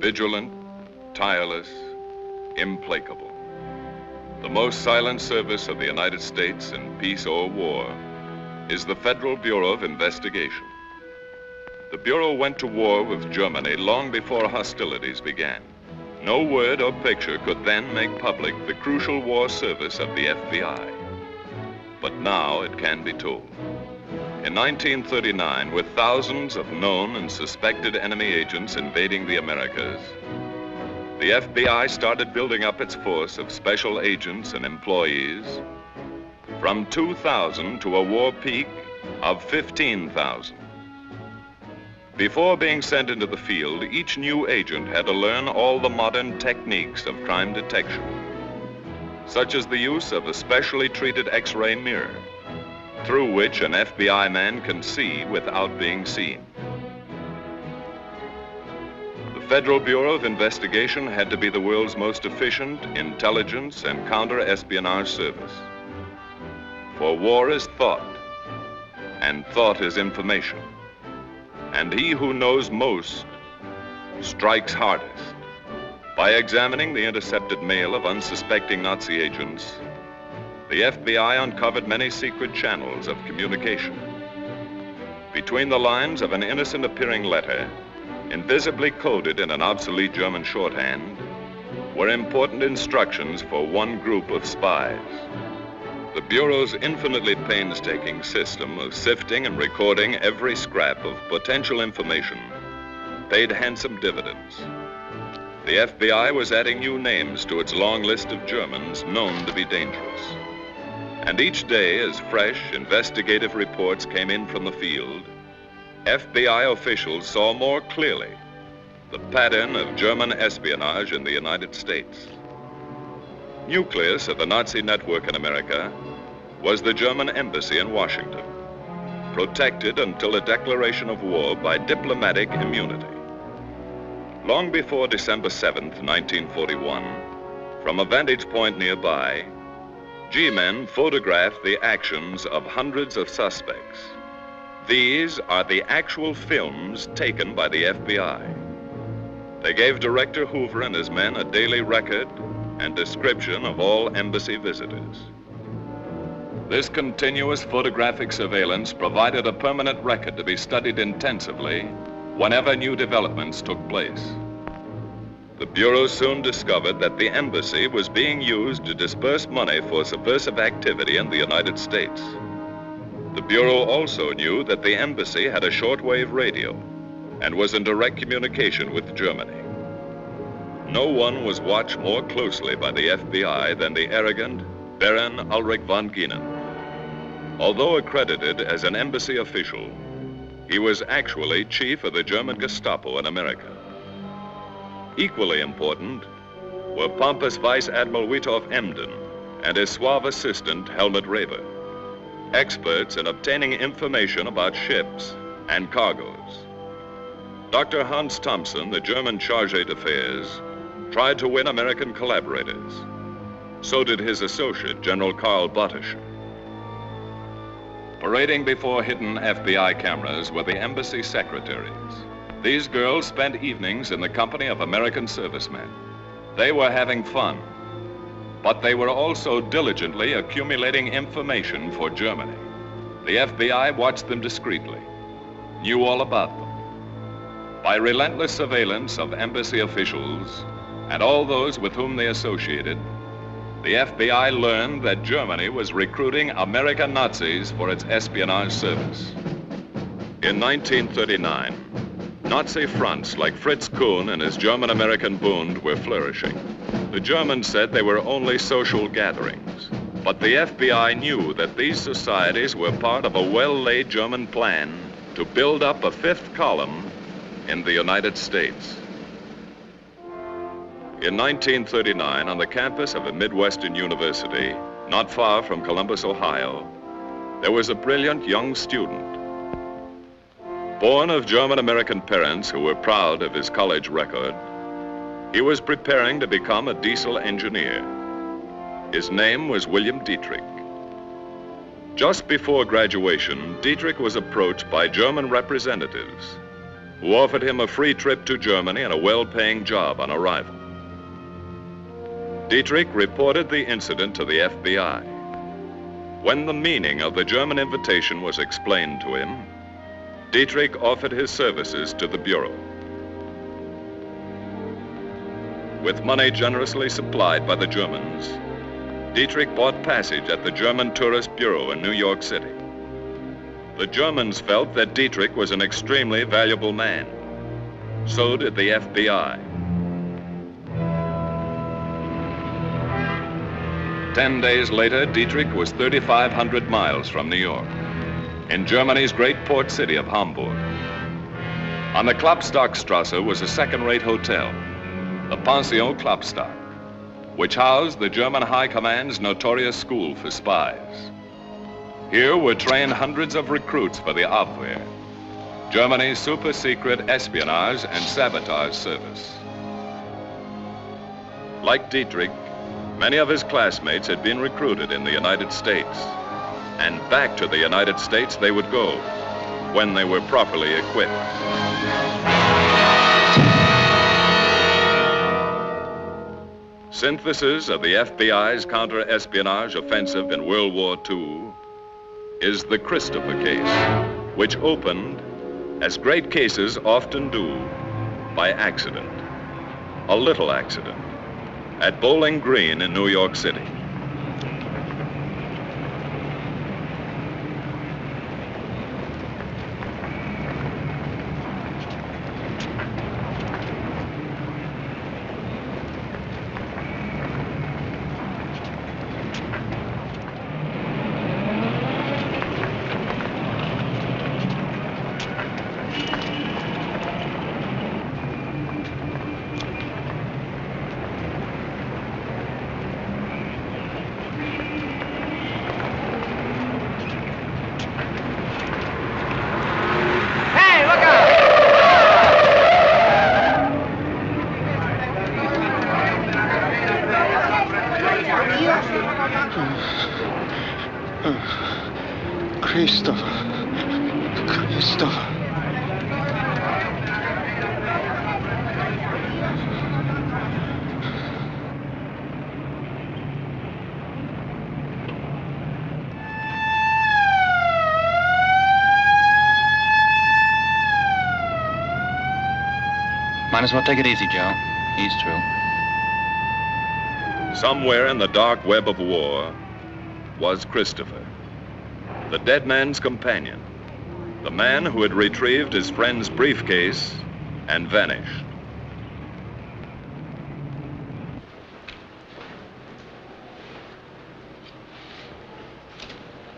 Vigilant, tireless, implacable. The most silent service of the United States in peace or war is the Federal Bureau of Investigation. The Bureau went to war with Germany long before hostilities began. No word or picture could then make public the crucial war service of the FBI. But now it can be told. In 1939, with thousands of known and suspected enemy agents invading the Americas, the FBI started building up its force of special agents and employees from 2,000 to a war peak of 15,000. Before being sent into the field, each new agent had to learn all the modern techniques of crime detection, such as the use of a specially treated X-ray mirror, through which an FBI man can see without being seen. The Federal Bureau of Investigation had to be the world's most efficient intelligence and counter-espionage service. For war is thought, and thought is information. And he who knows most strikes hardest. By examining the intercepted mail of unsuspecting Nazi agents, the FBI uncovered many secret channels of communication. Between the lines of an innocent-appearing letter, invisibly coded in an obsolete German shorthand, were important instructions for one group of spies. The Bureau's infinitely painstaking system of sifting and recording every scrap of potential information paid handsome dividends. The FBI was adding new names to its long list of Germans known to be dangerous. And each day, as fresh investigative reports came in from the field, FBI officials saw more clearly the pattern of German espionage in the United States. Nucleus of the Nazi network in America was the German embassy in Washington, protected until a declaration of war by diplomatic immunity. Long before December 7th, 1941, from a vantage point nearby, G-men photographed the actions of hundreds of suspects. These are the actual films taken by the FBI. They gave Director Hoover and his men a daily record and description of all embassy visitors. This continuous photographic surveillance provided a permanent record to be studied intensively whenever new developments took place. The Bureau soon discovered that the embassy was being used to disperse money for subversive activity in the United States. The Bureau also knew that the embassy had a shortwave radio and was in direct communication with Germany. No one was watched more closely by the FBI than the arrogant Baron Ulrich von Gienen. Although accredited as an embassy official, he was actually chief of the German Gestapo in America. Equally important were pompous Vice Admiral Witoff Emden and his suave assistant Helmut Reber, experts in obtaining information about ships and cargoes. Dr. Hans Thompson, the German chargé d'affaires, tried to win American collaborators. So did his associate, General Karl Bottischer. Parading before hidden FBI cameras were the embassy secretaries. These girls spent evenings in the company of American servicemen. They were having fun, but they were also diligently accumulating information for Germany. The FBI watched them discreetly, knew all about them. By relentless surveillance of embassy officials and all those with whom they associated, the FBI learned that Germany was recruiting American Nazis for its espionage service. In 1939, Nazi fronts like Fritz Kuhn and his German-American Bund were flourishing. The Germans said they were only social gatherings, but the FBI knew that these societies were part of a well-laid German plan to build up a fifth column in the United States. In 1939, on the campus of a Midwestern university, not far from Columbus, Ohio, there was a brilliant young student. Born of German-American parents who were proud of his college record, he was preparing to become a diesel engineer. His name was William Dietrich. Just before graduation, Dietrich was approached by German representatives who offered him a free trip to Germany and a well-paying job on arrival. Dietrich reported the incident to the FBI. When the meaning of the German invitation was explained to him, Dietrich offered his services to the Bureau. With money generously supplied by the Germans, Dietrich bought passage at the German Tourist Bureau in New York City. The Germans felt that Dietrich was an extremely valuable man. So did the FBI. 10 days later, Dietrich was 3,500 miles from New York, in Germany's great port city of Hamburg. On the Klopstockstrasse was a second-rate hotel, the Pension Klopstock, which housed the German High Command's notorious school for spies. Here were trained hundreds of recruits for the Abwehr, Germany's super-secret espionage and sabotage service. Like Dietrich, many of his classmates had been recruited in the United States, and back to the United States they would go when they were properly equipped. Synthesis of the FBI's counter-espionage offensive in World War II is the Christopher case, which opened, as great cases often do, by accident, a little accident, at Bowling Green in New York City. Might as well take it easy, Joe. He's through. Somewhere in the dark web of war was Christopher, the dead man's companion, the man who had retrieved his friend's briefcase and vanished.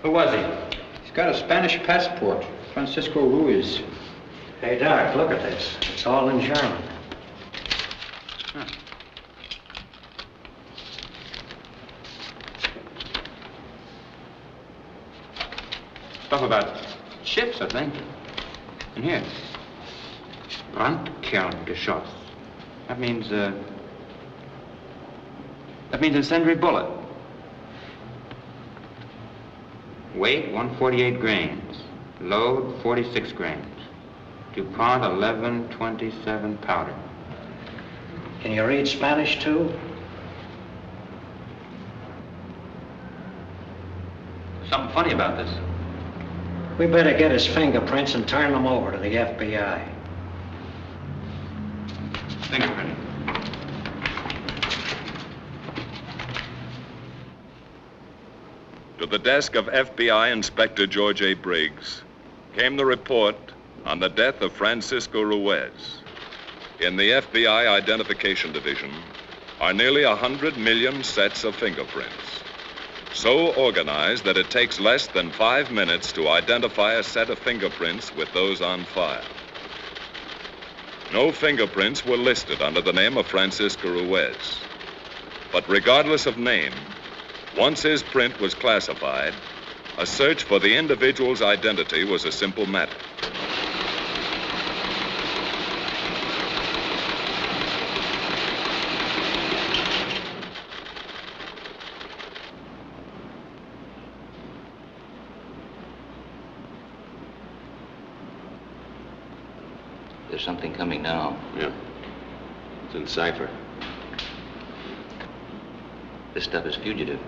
Who was he? He's got a Spanish passport, Francisco Ruiz. Hey, Doc, look at this. It's all in German. Huh. Stuff about ships, I think. And here. Brandkerngeschoss. That means incendiary bullet. Weight, 148 grains. Load, 46 grains. DuPont 1127 powder. Can you read Spanish, too? Something funny about this. We better get his fingerprints and turn them over to the FBI. Fingerprint. To the desk of FBI Inspector George A. Briggs came the report on the death of Francisco Ruiz. In the FBI Identification Division are nearly 100 million sets of fingerprints, so organized that it takes less than 5 minutes to identify a set of fingerprints with those on file. No fingerprints were listed under the name of Francisco Ruiz, but regardless of name, once his print was classified, a search for the individual's identity was a simple matter. The there's something coming now. Yeah. It's in cipher. This stuff is fugitive.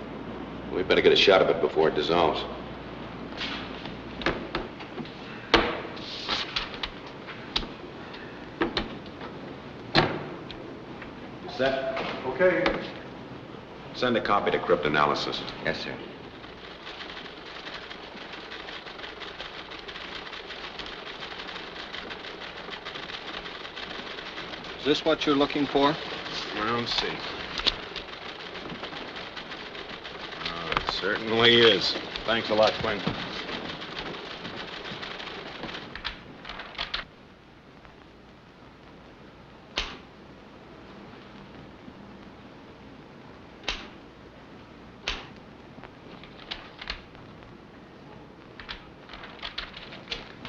We better get a shot of it before it dissolves. Set? Okay. Send a copy to cryptanalysis. Yes, sir. Is this what you're looking for? Round C. Oh, it certainly is. Thanks a lot, Quinn.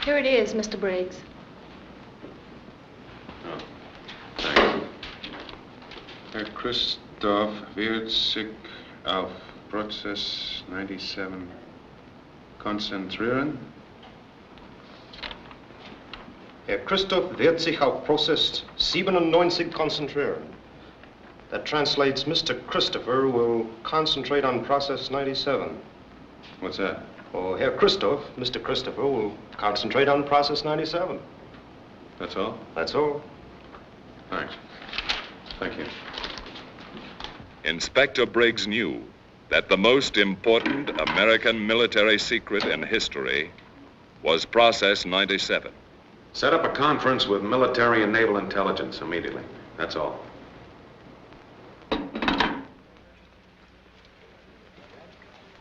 Here it is, Mr. Briggs. Oh, thanks. Herr Christoph wird sich auf Prozess 97 konzentrieren. Herr Christoph wird sich auf Prozess 97 konzentrieren. That translates, Mr. Christopher will concentrate on Process 97. What's that? Oh, Herr Christoph, Mr. Christopher will concentrate on Process 97. That's all? That's all. Thanks. Thank you. Inspector Briggs knew that the most important American military secret in history was Process 97. Set up a conference with military and naval intelligence immediately. That's all.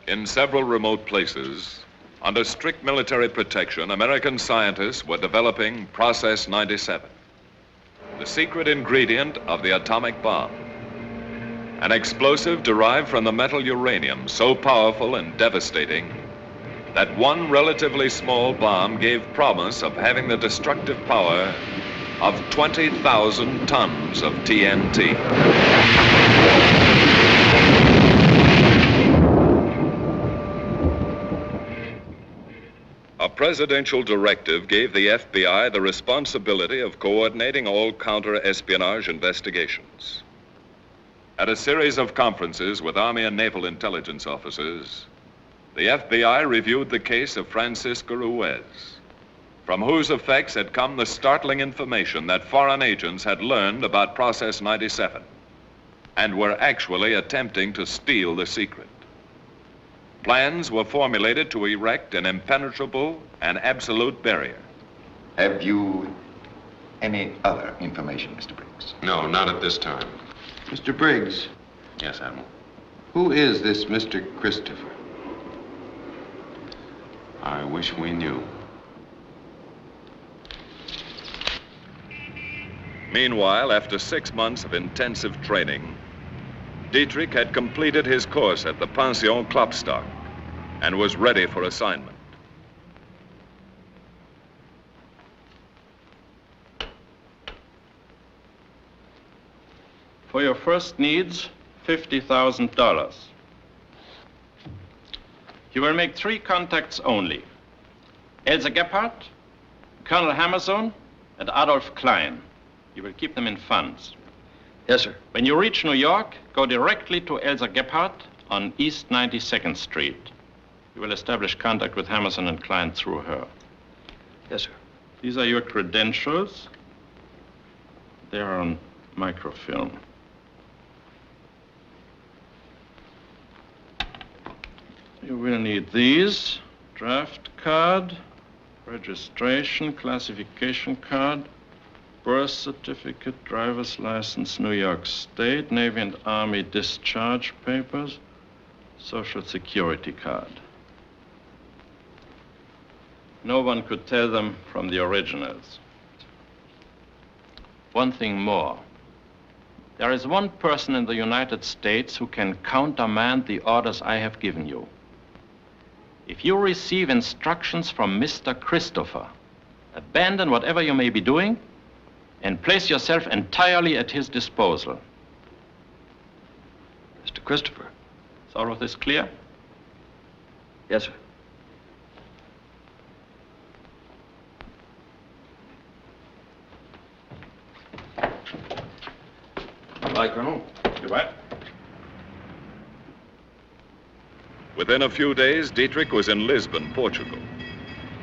In several remote places, under strict military protection, American scientists were developing Process 97, the secret ingredient of the atomic bomb. An explosive derived from the metal uranium, so powerful and devastating that one relatively small bomb gave promise of having the destructive power of 20,000 tons of TNT. A presidential directive gave the FBI the responsibility of coordinating all counter-espionage investigations. At a series of conferences with Army and Naval intelligence officers, the FBI reviewed the case of Francisco Ruiz, from whose effects had come the startling information that foreign agents had learned about Process 97 and were actually attempting to steal the secret. Plans were formulated to erect an impenetrable and absolute barrier. Have you any other information, Mr. Briggs? No, not at this time. Mr. Briggs, Yes, Admiral. who is this Mr. Christopher? I wish we knew. Meanwhile, after 6 months of intensive training, Dietrich had completed his course at the Pension Klopstock and was ready for assignment. For your first needs, $50,000. You will make 3 contacts only. Elsa Gephardt, Colonel Hammerson, and Adolf Klein. You will keep them in funds. Yes, sir. When you reach New York, go directly to Elsa Gephardt on East 92nd Street. You will establish contact with Hammerson and Klein through her. Yes, sir. These are your credentials. They are on microfilm. You will need these: draft card, registration, classification card, birth certificate, driver's license, New York State, Navy and Army discharge papers, Social Security card. No one could tell them from the originals. One thing more. There is one person in the United States who can countermand the orders I have given you. If you receive instructions from Mr. Christopher, abandon whatever you may be doing and place yourself entirely at his disposal. Mr. Christopher. Is all of this clear? Yes, sir. Bye, Colonel. Goodbye. Within a few days, Dietrich was in Lisbon, Portugal,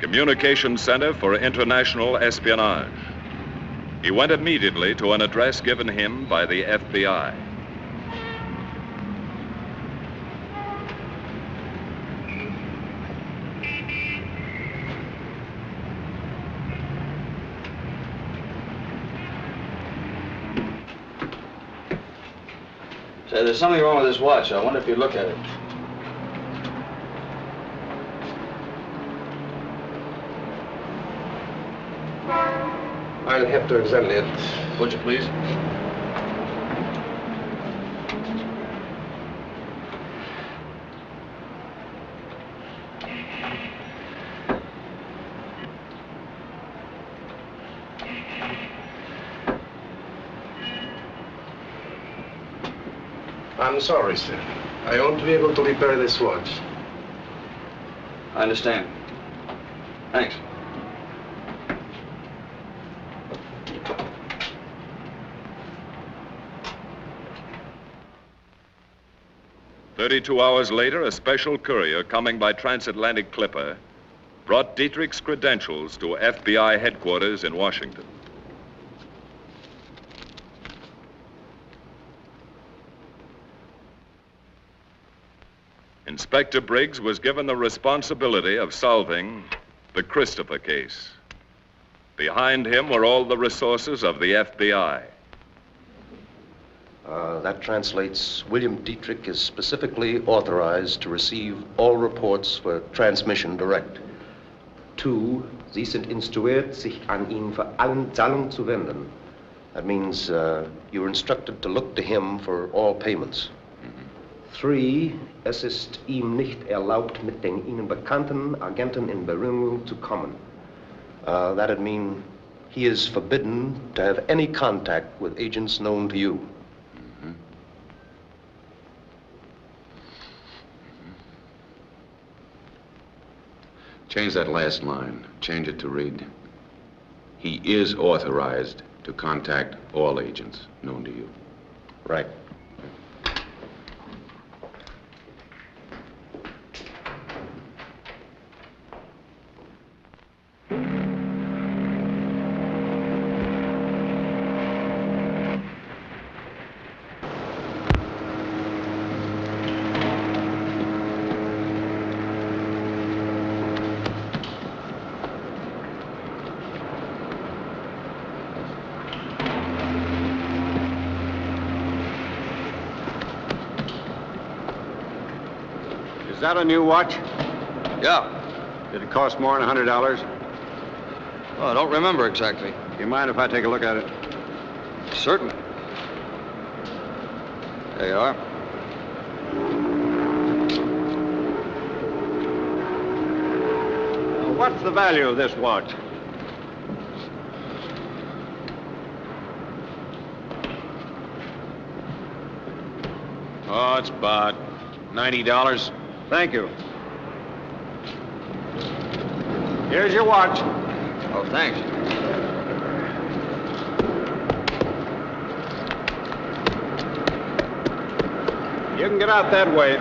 communication center for international espionage. He went immediately to an address given him by the FBI. Say, there's something wrong with this watch. I wonder if you'd look at it. I'll have to examine it. Would you please? I'm sorry, sir. I won't be able to repair this watch. I understand. Thanks. "32 hours later, a special courier coming by transatlantic clipper brought Dietrich's credentials to FBI headquarters in Washington. Inspector Briggs was given the responsibility of solving the Christopher case. Behind him were all the resources of the FBI. That translates William Dietrich is specifically authorized to receive all reports for transmission direct. 2, Sie sind instruiert, sich an ihn für allen Zahlungen zu wenden. That means you're instructed to look to him for all payments. 3, es ist ihm nicht erlaubt, mit den Ihnen bekannten Agenten in Berührung zu kommen. That'd mean he is forbidden to have any contact with agents known to you. Change that last line. Change it to read, he is authorized to contact all agents known to you. Right. Is that a new watch? Yeah. Did it cost more than $100? Well, I don't remember exactly. Do you mind if I take a look at it? Certainly. There you are. What's the value of this watch? Oh, it's about $90. Thank you. Here's your watch. Oh, thanks. You can get out that way.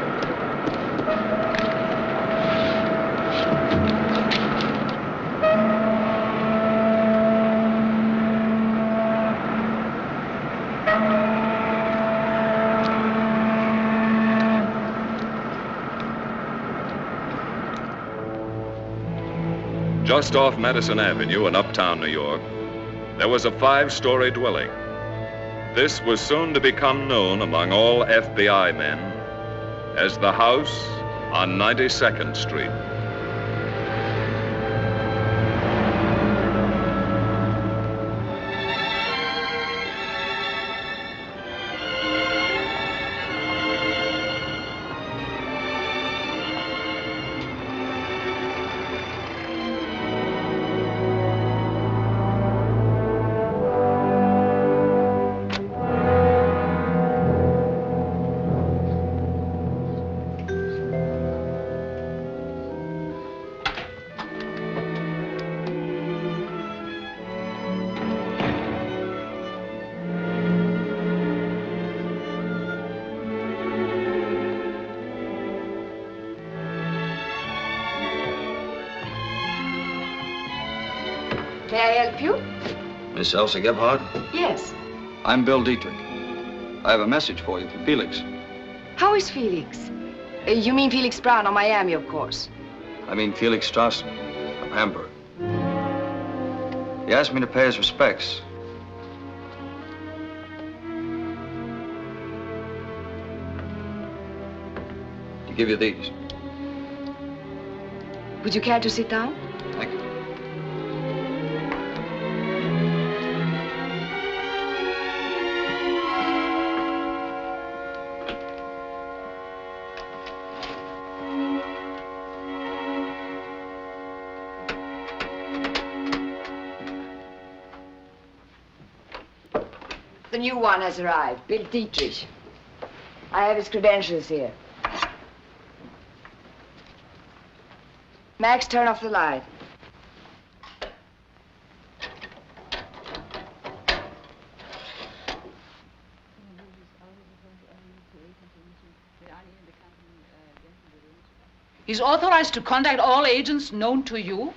Just off Madison Avenue in uptown New York, there was a 5-story dwelling. This was soon to become known among all FBI men as the house on 92nd Street. May I help you? Miss Elsa Gebhardt? Yes. I'm Bill Dietrich. I have a message for you from Felix. How is Felix? You mean Felix Brown of Miami, of course. I mean Felix Strassen of Hamburg. He asked me to pay his respects. To give you these. Would you care to sit down? Thank you. The new one has arrived, Bill Dietrich. I have his credentials here. Max, turn off the light. He's authorized to contact all agents known to you?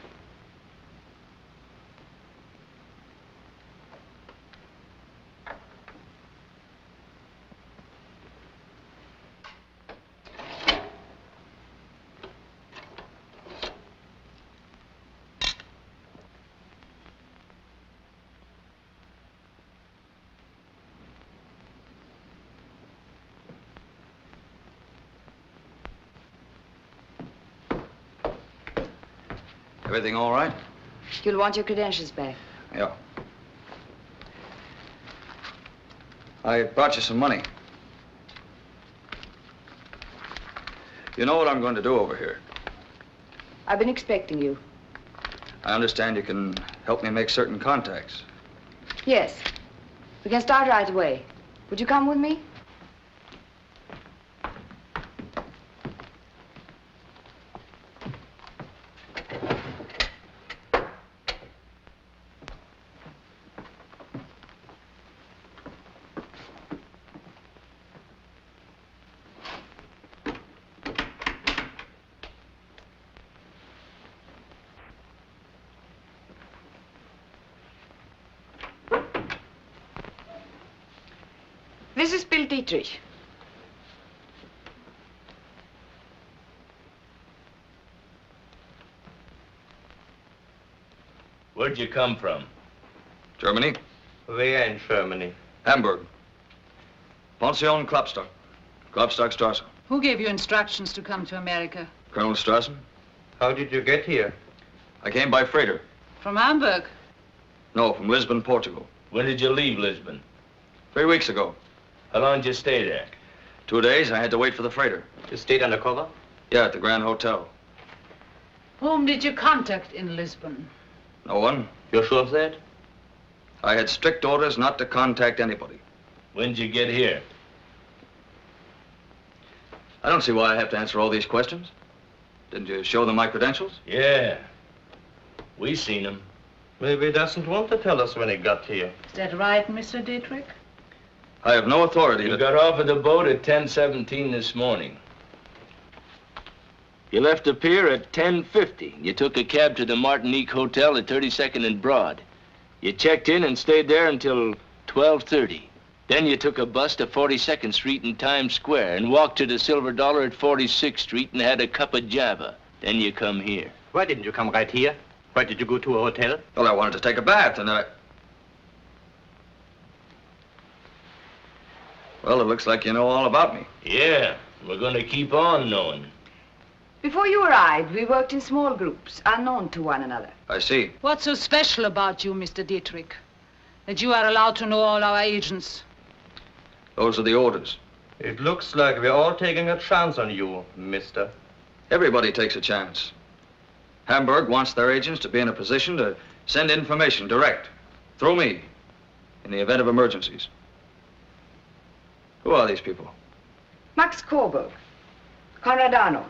Everything all right? You'll want your credentials back. Yeah. I brought you some money. You know what I'm going to do over here. I've been expecting you. I understand you can help me make certain contacts. Yes. We can start right away. Would you come with me? This is Bill Dietrich. Where'd you come from? Germany? Where in Germany? Hamburg. Pension Klopstock. Klopstockstrasse. Who gave you instructions to come to America? Colonel Strassen. How did you get here? I came by freighter. From Hamburg? No, from Lisbon, Portugal. When did you leave Lisbon? 3 weeks ago. How long did you stay there? 2 days. I had to wait for the freighter. You stayed undercover? Yeah, at the Grand Hotel. Whom did you contact in Lisbon? No one. You're sure of that? I had strict orders not to contact anybody. When did you get here? I don't see why I have to answer all these questions. Didn't you show them my credentials? Yeah. We seen them. Maybe he doesn't want to tell us when he got here. Is that right, Mr. Dietrich? I have no authority You to... got off of the boat at 10:17 this morning. You left the pier at 10:50. You took a cab to the Martinique Hotel at 32nd and Broad. You checked in and stayed there until 12:30. Then you took a bus to 42nd Street in Times Square and walked to the Silver Dollar at 46th Street and had a cup of Java. Then you come here. Why didn't you come right here? Why did you go to a hotel? Well, I wanted to take a bath, and then I... Well, it looks like you know all about me. Yeah, we're gonna keep on knowing. Before you arrived, we worked in small groups, unknown to one another. I see. What's so special about you, Mr. Dietrich, that you are allowed to know all our agents? Those are the orders. It looks like we're all taking a chance on you, mister. Everybody takes a chance. Hamburg wants their agents to be in a position to send information direct, through me, in the event of emergencies. Who are these people? Max Coburg, Konrad Arnold.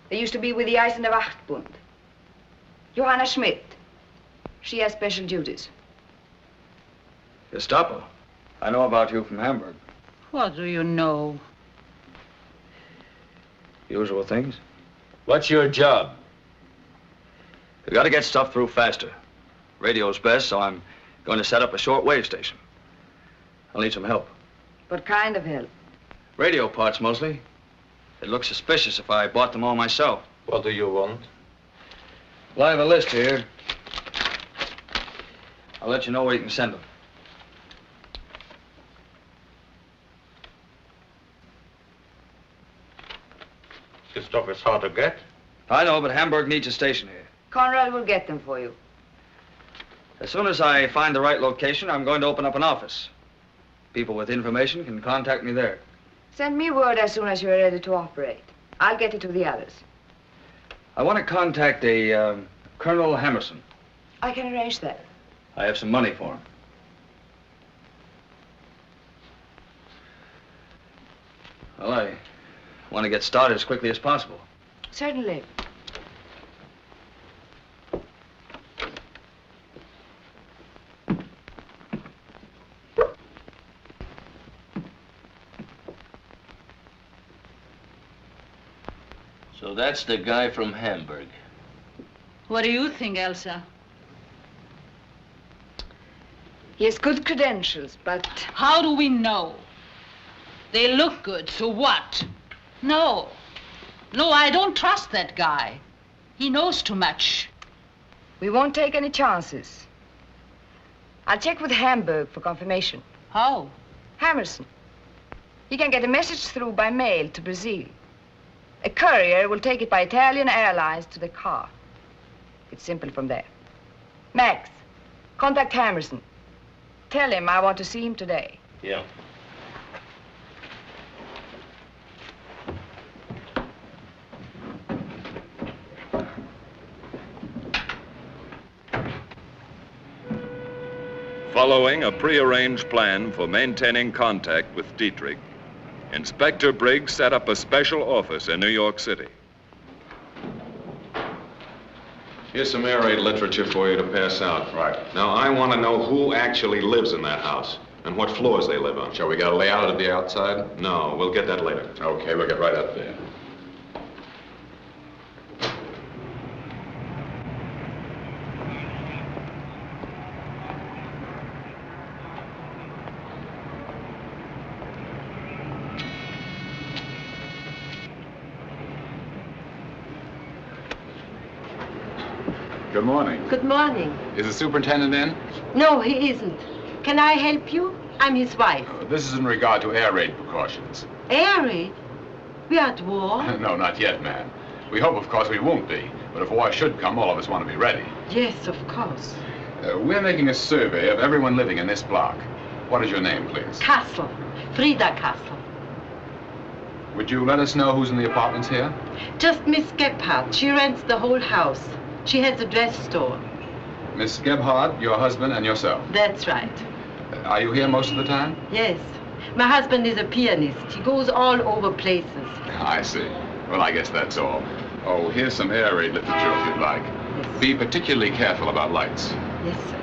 They used to be with the Eisner Wachtbund. Johanna Schmidt. She has special duties. Gestapo. I know about you from Hamburg. What do you know? Usual things. What's your job? We gotta get stuff through faster. Radio's best, so I'm going to set up a shortwave station. I'll need some help. What kind of help? Radio parts, mostly. It looks suspicious if I bought them all myself. What do you want? Well, I have a list here. I'll let you know where you can send them. This stuff is hard to get. I know, but Hamburg needs a station here. Conrad will get them for you. As soon as I find the right location, I'm going to open up an office. People with information can contact me there. Send me word as soon as you're ready to operate. I'll get it to the others. I want to contact a Colonel Hammerson. I can arrange that. I have some money for him. Well, I want to get started as quickly as possible. Certainly. So that's the guy from Hamburg. What do you think, Elsa? He has good credentials, but... How do we know? They look good, so what? No. No, I don't trust that guy. He knows too much. We won't take any chances. I'll check with Hamburg for confirmation. How? Hammerson. He can get a message through by mail to Brazil. A courier will take it by Italian Airlines to the car. It's simple from there. Max, contact Hammerson. Tell him I want to see him today. Yeah. Following a prearranged plan for maintaining contact with Dietrich, Inspector Briggs set up a special office in New York City. Here's some air raid literature for you to pass out. Right. Now, I want to know who actually lives in that house and what floors they live on. Shall we get a layout of the outside? No, we'll get that later. Okay, we'll get right up there. Good morning. Good morning. Is the superintendent in? No, he isn't. Can I help you? I'm his wife. This is in regard to air raid precautions. Air raid? We are at war? No, not yet, ma'am. We hope, of course, we won't be. But if war should come, all of us want to be ready. Yes, of course. We're making a survey of everyone living in this block. What is your name, please? Castle. Frida Castle. Would you let us know who's in the apartments here? Just Miss Gebhardt. She rents the whole house. She has a dress store. Miss Gebhardt, your husband, and yourself. That's right. Are you here most of the time? Yes. My husband is a pianist. He goes all over places. I see. Well, I guess that's all. Oh, here's some air raid literature if you'd like. Yes. Be particularly careful about lights. Yes, sir.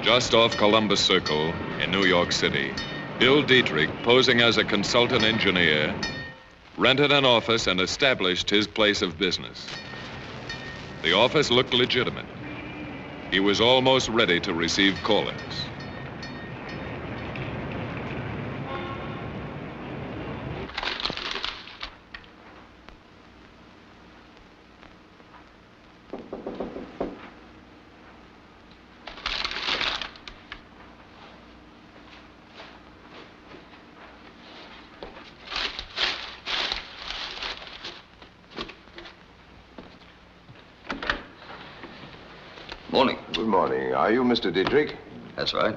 Just off Columbus Circle in New York City, Bill Dietrich, posing as a consultant engineer, rented an office and established his place of business. The office looked legitimate. He was almost ready to receive callers. Morning. Good morning. Are you Mr. Dietrich? That's right.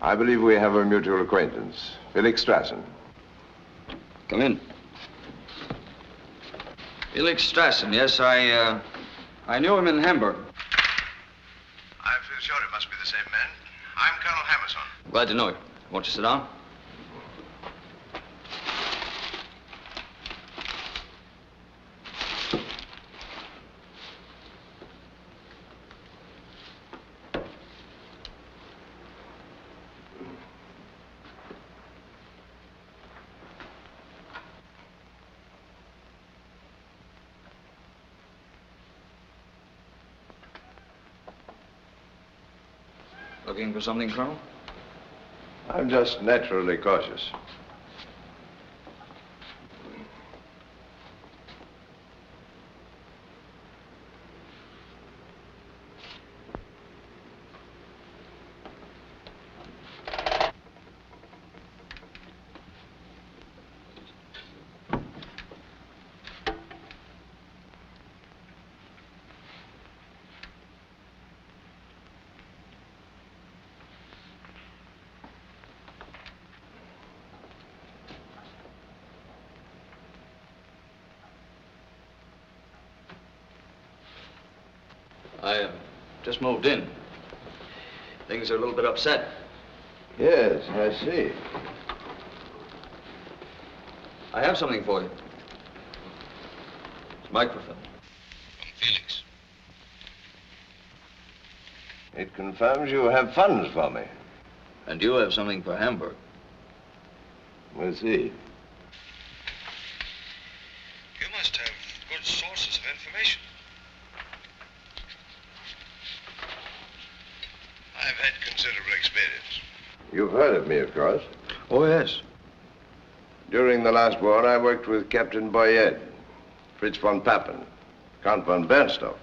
I believe we have a mutual acquaintance, Felix Strassen. Come in. Felix Strassen, yes, I knew him in Hamburg. I feel sure it must be the same man. I'm Colonel Hammerson. Glad to know you. Won't you sit down? Looking for something, Colonel? I'm just naturally cautious. I just moved in. Things are a little bit upset. Yes, I see. I have something for you. It's microfilm. From Felix. It confirms you have funds for me. And you have something for Hamburg. We'll see. You must have good sources of information. I've had considerable experience. You've heard of me, of course. Oh, yes. During the last war, I worked with Captain Boyet, Fritz von Papen, Count von Bernstorff.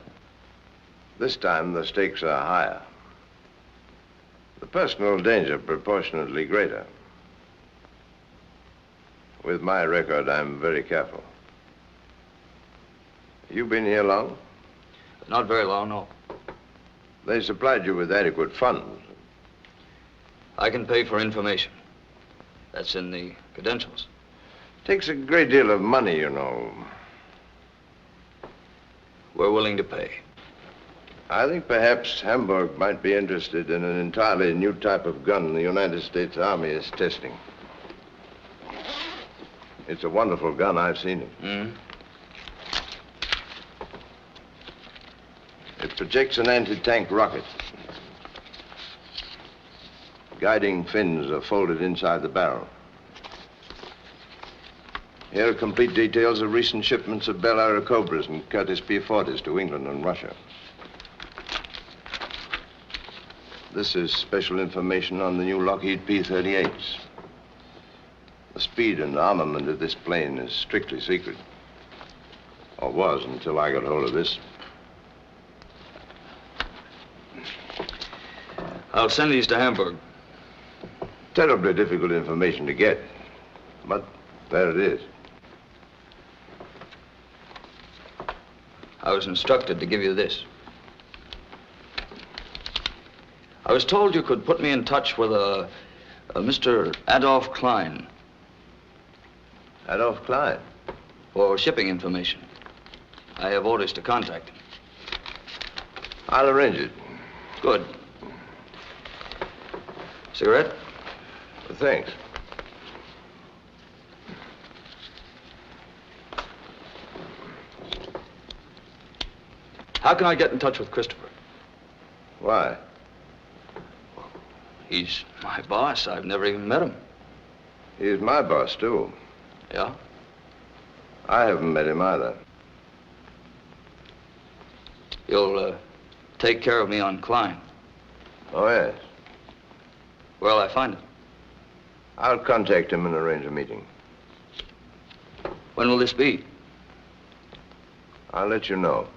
This time, the stakes are higher. The personal danger proportionately greater. With my record, I'm very careful. You been here long? Not very long, no. They supplied you with adequate funds. I can pay for information. That's in the credentials. Takes a great deal of money, you know. We're willing to pay. I think perhaps Hamburg might be interested in an entirely new type of gun the United States Army is testing. It's a wonderful gun. I've seen it. Mm. It projects an anti-tank rocket. Guiding fins are folded inside the barrel. Here are complete details of recent shipments of Bell Airacobras and Curtiss P-40s to England and Russia. This is special information on the new Lockheed P-38s. The speed and armament of this plane is strictly secret. Or was until I got hold of this. I'll send these to Hamburg. Terribly difficult information to get, but there it is. I was instructed to give you this. I was told you could put me in touch with a Mr. Adolf Klein. Adolf Klein? For shipping information. I have orders to contact him. I'll arrange it. Good. Cigarette? Thanks. How can I get in touch with Christopher? Why? He's my boss. I've never even met him. He's my boss, too. Yeah? I haven't met him either. You'll take care of me on Klein. Oh, yes. Where'll I find him? I'll contact him and arrange a meeting. When will this be? I'll let you know.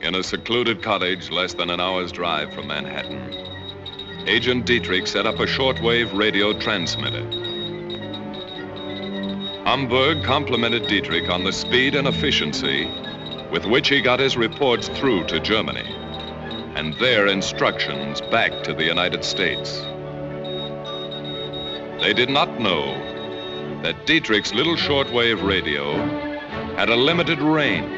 In a secluded cottage less than an hour's drive from Manhattan, Agent Dietrich set up a shortwave radio transmitter. Hamburg complimented Dietrich on the speed and efficiency with which he got his reports through to Germany and their instructions back to the United States. They did not know that Dietrich's little shortwave radio had a limited range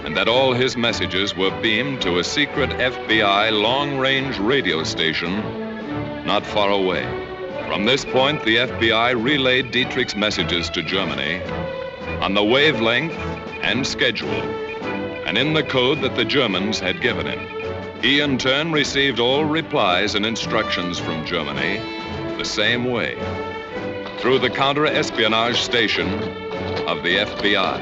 and that all his messages were beamed to a secret FBI long-range radio station not far away. From this point, the FBI relayed Dietrich's messages to Germany on the wavelength and schedule, and in the code that the Germans had given him. He, in turn, received all replies and instructions from Germany the same way. Through the counter-espionage station, of the FBI.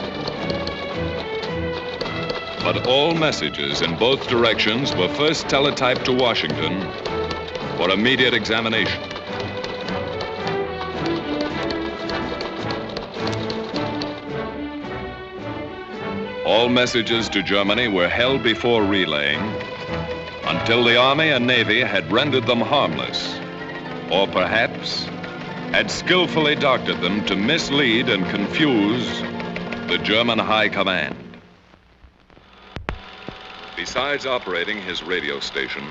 But all messages in both directions were first teletyped to Washington for immediate examination. All messages to Germany were held before relaying until the Army and Navy had rendered them harmless, or perhaps had skillfully doctored them to mislead and confuse the German High Command. Besides operating his radio station,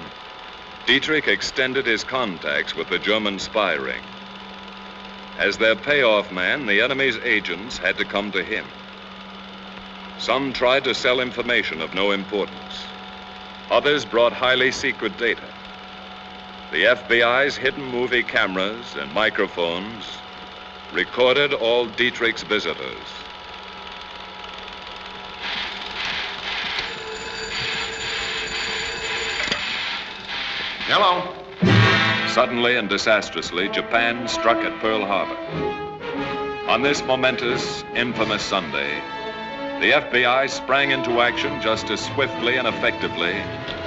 Dietrich extended his contacts with the German spy ring. As their payoff man, the enemy's agents had to come to him. Some tried to sell information of no importance. Others brought highly secret data. The FBI's hidden movie cameras and microphones recorded all Dietrich's visitors. Hello. Suddenly and disastrously, Japan struck at Pearl Harbor. On this momentous, infamous Sunday, the FBI sprang into action just as swiftly and effectively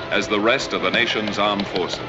as the rest of the nation's armed forces.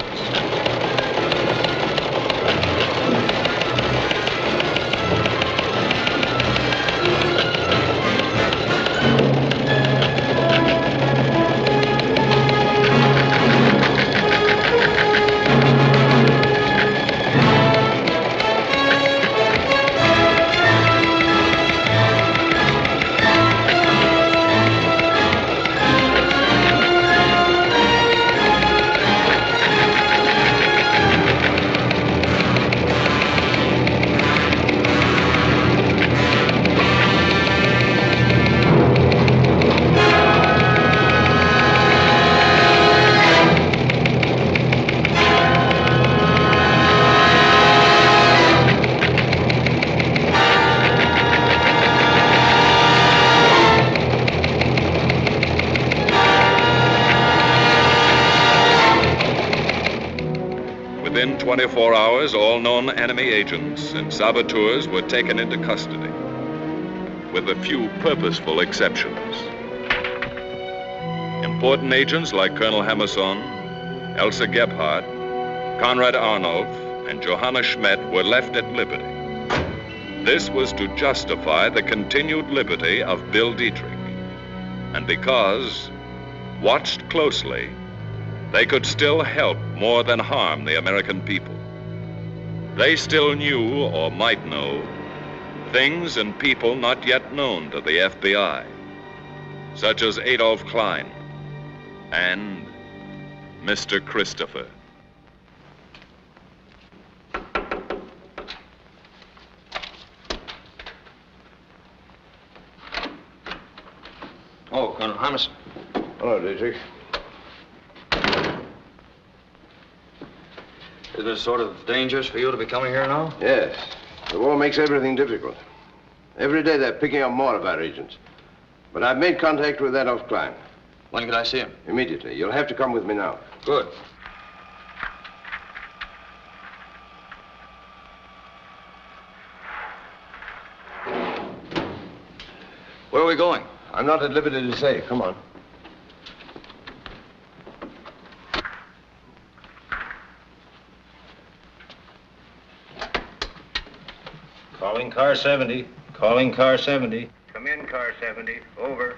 Within 24 hours, all known enemy agents and saboteurs were taken into custody, with a few purposeful exceptions. Important agents like Colonel Hammerson, Elsa Gebhardt, Konrad Arnulf, and Johanna Schmidt were left at liberty. This was to justify the continued liberty of Bill Dietrich, and because, watched closely, they could still help more than harm the American people. They still knew, or might know, things and people not yet known to the FBI, such as Adolf Klein and Mr. Christopher. Oh, Colonel Hammerson. Hello, Dietrich. Isn't it sort of dangerous for you to be coming here now? Yes. The war makes everything difficult. Every day they're picking up more of our agents. But I've made contact with Adolf Klein. When can I see him? Immediately. You'll have to come with me now. Good. Where are we going? I'm not at liberty to say. Come on. Calling car 70. Calling car 70. Come in, car 70. Over.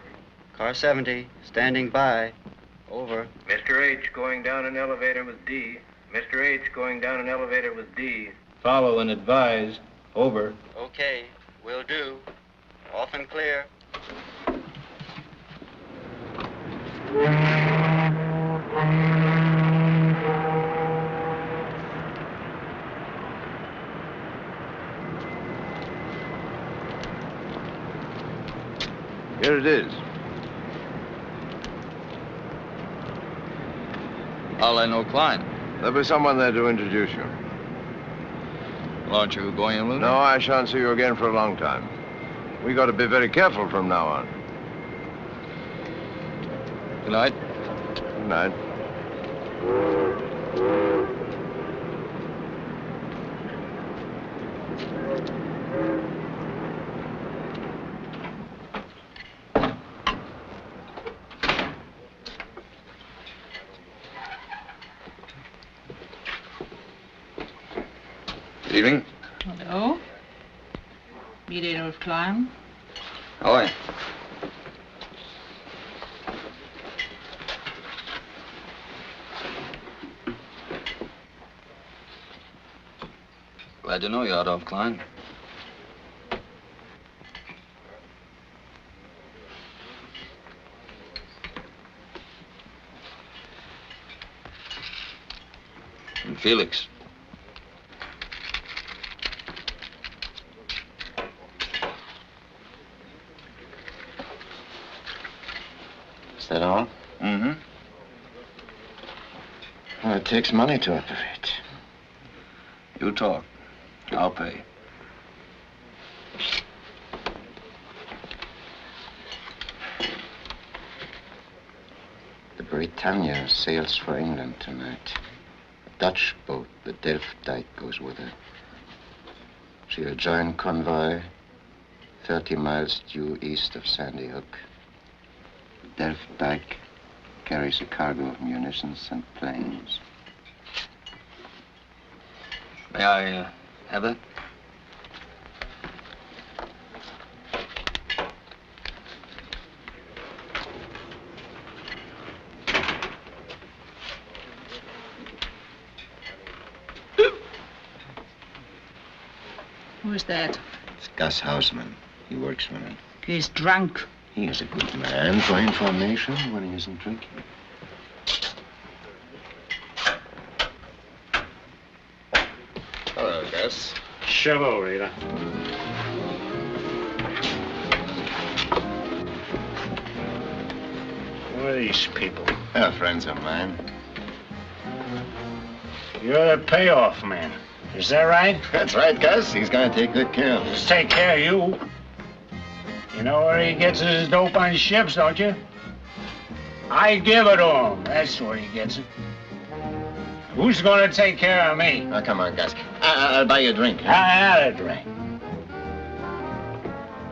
Car 70, standing by. Over. Mr. H going down an elevator with D. Mr. H going down an elevator with D. Follow and advise. Over. Okay, will do. Off and clear. Here it is. How'll I know Klein? There'll be someone there to introduce you. Well, aren't you going in with me? No, I shan't see you again for a long time. We got to be very careful from now on. Good night. Good night. Evening. Hello? Meet Adolf Klein. How are you? Glad to know you, Adolf Klein. And Felix. Is that all? Mm-hmm. Well, it takes money to operate. You talk. I'll pay. The Britannia sails for England tonight. A Dutch boat, the Delft Dike, goes with her. She'll join convoy 30 miles due east of Sandy Hook. The Delft Dike carries a cargo of munitions and planes. May I have that? Who's that? It's Gus Hausman. He works for me. He's drunk. He is a good man for information when he isn't drinking. Hello, Gus. Hello, Rita. Who are these people? They're friends of mine. You're the payoff man. Is that right? That's right, Gus. He's going to take good care of us. Just take care of you. You know where he gets his dope on ships, don't you? I give it to him. That's where he gets it. Who's going to take care of me? Oh, come on, Gus. I'll buy you a drink. I had a drink.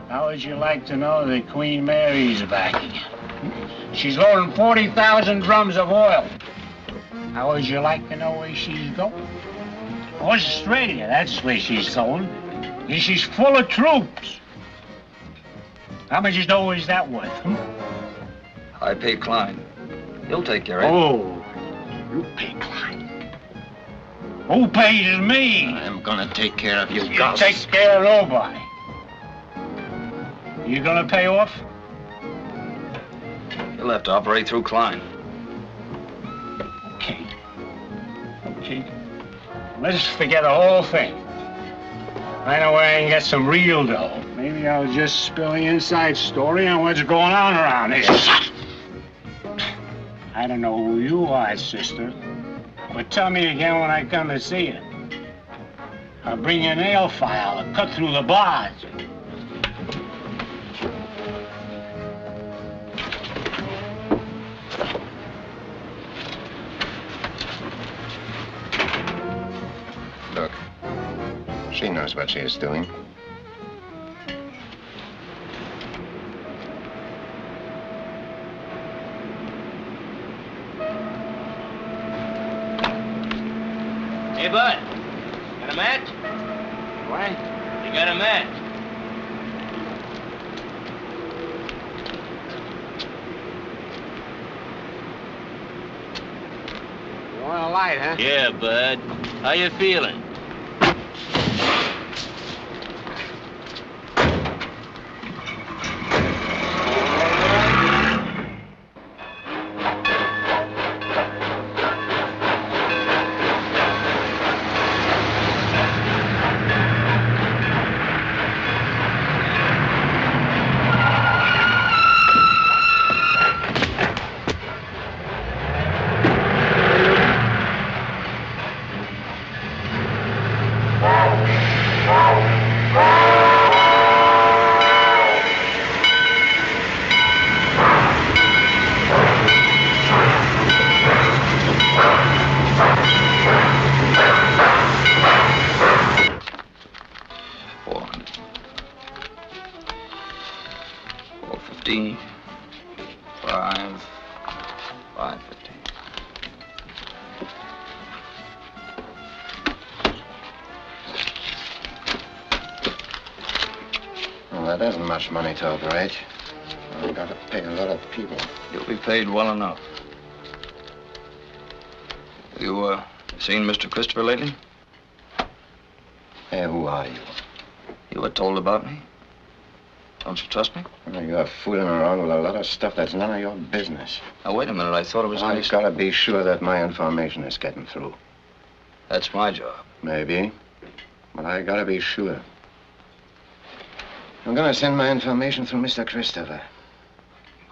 How would you like to know that Queen Mary's back again? She's loading 40,000 drums of oil. How would you like to know where she's going? Australia, that's where she's going. And she's full of troops. How much dough is that worth? I pay Klein. He'll take care of it. Oh, you pay Klein. Who pays me? I'm going to take care of you, You Gus. take care of nobody. You gonna pay off? He'll have to operate through Klein. Okay. Okay. Let's forget the whole thing. I know where I can get some real dough. Maybe I'll just spill the inside story on what's going on around here. I don't know who you are, sister, but tell me again when I come to see you. I'll bring you a nail file and cut through the bars. Look, she knows what she is doing. Hey, bud. Got a match? What? You got a match? You want a light, huh? Yeah, bud. How you feeling? that isn't much money to operate. I've got to pay a lot of people. You'll be paid well enough. You, seen Mr. Christopher lately? Hey, who are you? You were told about me? Don't you trust me? Well, you're fooling around with a lot of stuff that's none of your business. Now, wait a minute. I thought it was I've nice. got to be sure that my information is getting through. That's my job. Maybe. But I got to be sure. I'm going to send my information through Mr. Christopher.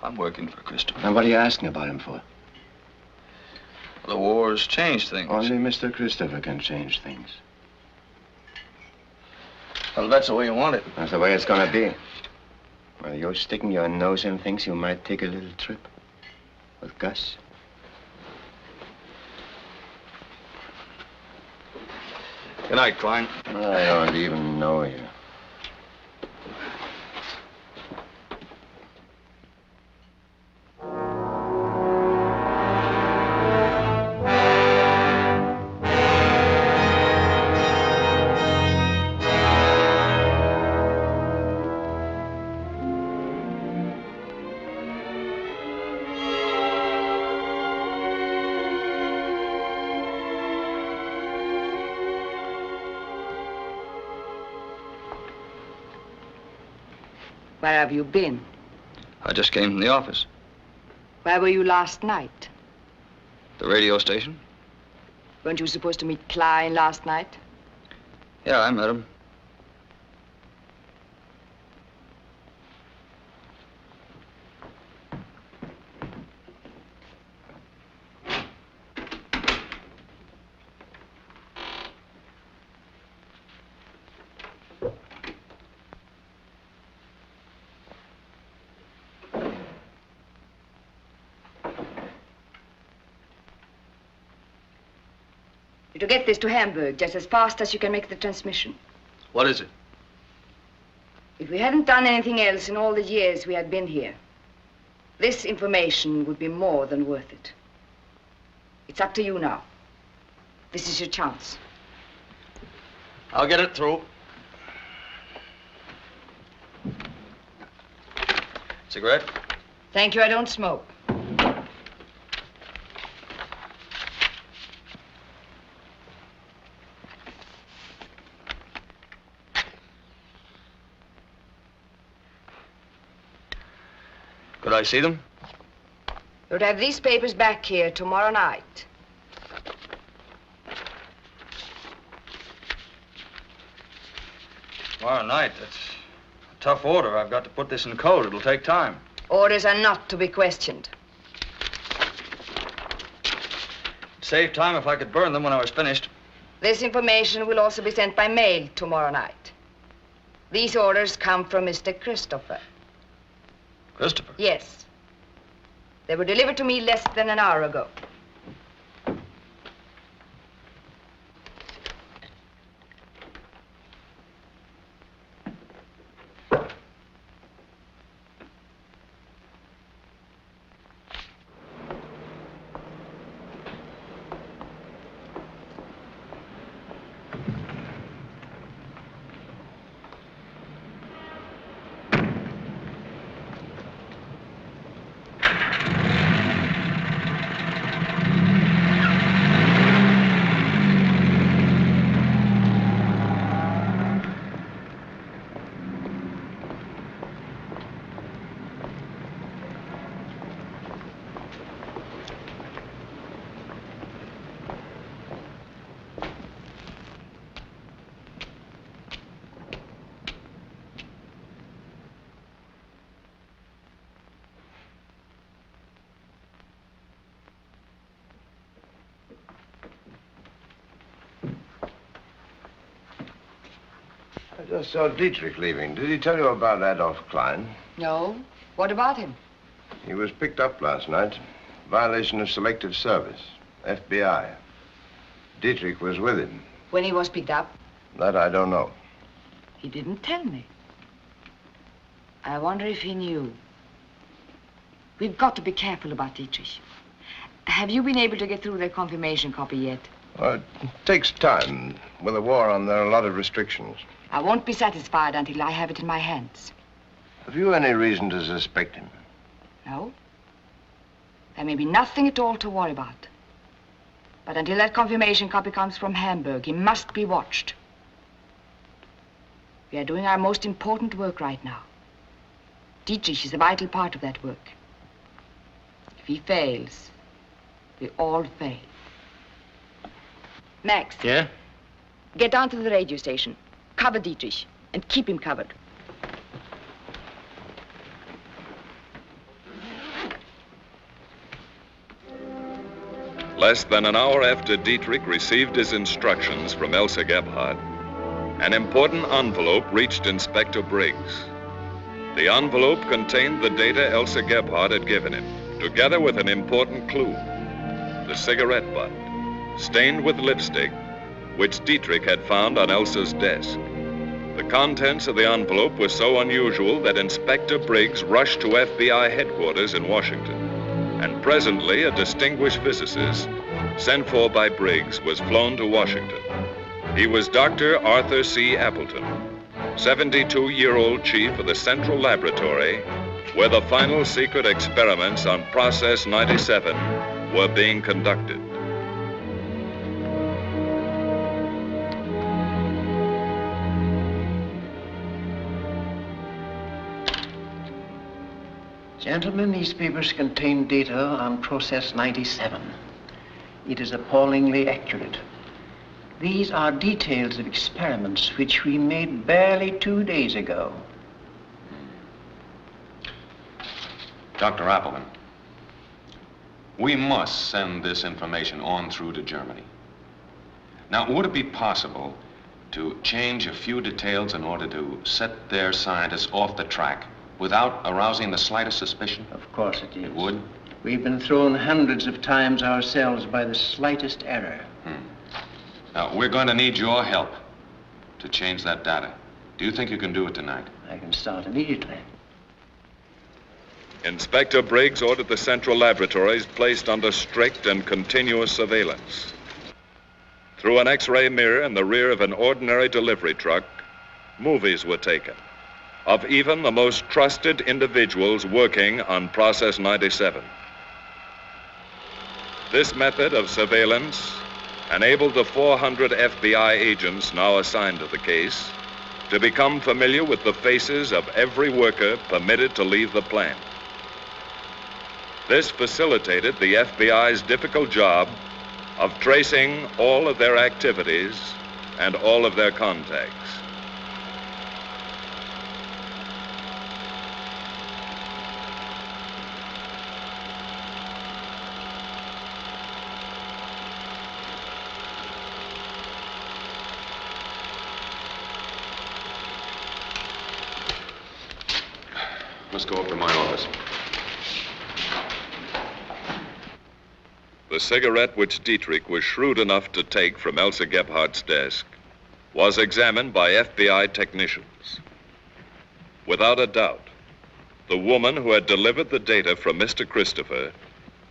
I'm working for Christopher. And what are you asking about him for? The war's changed things. Only Mr. Christopher can change things. Well, that's the way you want it. That's the way it's going to be. Well, you're sticking your nose in things, you might take a little trip with Gus. Good night, Klein. I don't even know you. Where have you been? I just came from the office. Where were you last night? The radio station? Weren't you supposed to meet Klein last night? Yeah, I met him. To get this to Hamburg just as fast as you can make the transmission. What is it? If we hadn't done anything else in all the years we had been here, this information would be more than worth it. It's up to you now. This is your chance. I'll get it through. Cigarette? Thank you, I don't smoke. Could I see them? You'll have these papers back here tomorrow night. Tomorrow night? That's a tough order. I've got to put this in code. It'll take time. Orders are not to be questioned. It'd save time if I could burn them when I was finished. This information will also be sent by mail tomorrow night. These orders come from Mr. Christopher. Christopher? Yes. They were delivered to me less than an hour ago. I just saw Dietrich leaving. Did he tell you about Adolf Klein? No. What about him? He was picked up last night. Violation of selective service. FBI. Dietrich was with him. When he was picked up? That I don't know. He didn't tell me. I wonder if he knew. We've got to be careful about Dietrich. Have you been able to get through their confirmation copy yet? It takes time. With the war on, there are a lot of restrictions. I won't be satisfied until I have it in my hands. Have you any reason to suspect him? No. There may be nothing at all to worry about. But until that confirmation copy comes from Hamburg, he must be watched. We are doing our most important work right now. Dietrich is a vital part of that work. If he fails, we all fail. Max. Yeah? Get down to the radio station. Cover Dietrich and keep him covered. Less than an hour after Dietrich received his instructions from Elsa Gebhardt, an important envelope reached Inspector Briggs. The envelope contained the data Elsa Gebhardt had given him, together with an important clue, the cigarette butt, stained with lipstick, which Dietrich had found on Elsa's desk. The contents of the envelope were so unusual that Inspector Briggs rushed to FBI headquarters in Washington. And presently, a distinguished physicist, sent for by Briggs, was flown to Washington. He was Dr. Arthur C. Appleton, 72-year-old chief of the Central Laboratory, where the final secret experiments on Process 97 were being conducted. Gentlemen, these papers contain data on Process 97. It is appallingly accurate. These are details of experiments which we made barely 2 days ago. Dr. Appleton, we must send this information on through to Germany. Now, would it be possible to change a few details in order to set their scientists off the track without arousing the slightest suspicion? Of course it is. It would? We've been thrown hundreds of times ourselves by the slightest error. Now, we're going to need your help to change that data. Do you think you can do it tonight? I can start immediately. Inspector Briggs ordered the Central Laboratories placed under strict and continuous surveillance. Through an X-ray mirror in the rear of an ordinary delivery truck, movies were taken of even the most trusted individuals working on Process 97. This method of surveillance enabled the 400 FBI agents now assigned to the case to become familiar with the faces of every worker permitted to leave the plant. This facilitated the FBI's difficult job of tracing all of their activities and all of their contacts. Let's go up to my office. The cigarette which Dietrich was shrewd enough to take from Elsa Gebhardt's desk was examined by FBI technicians. Without a doubt, the woman who had delivered the data from Mr. Christopher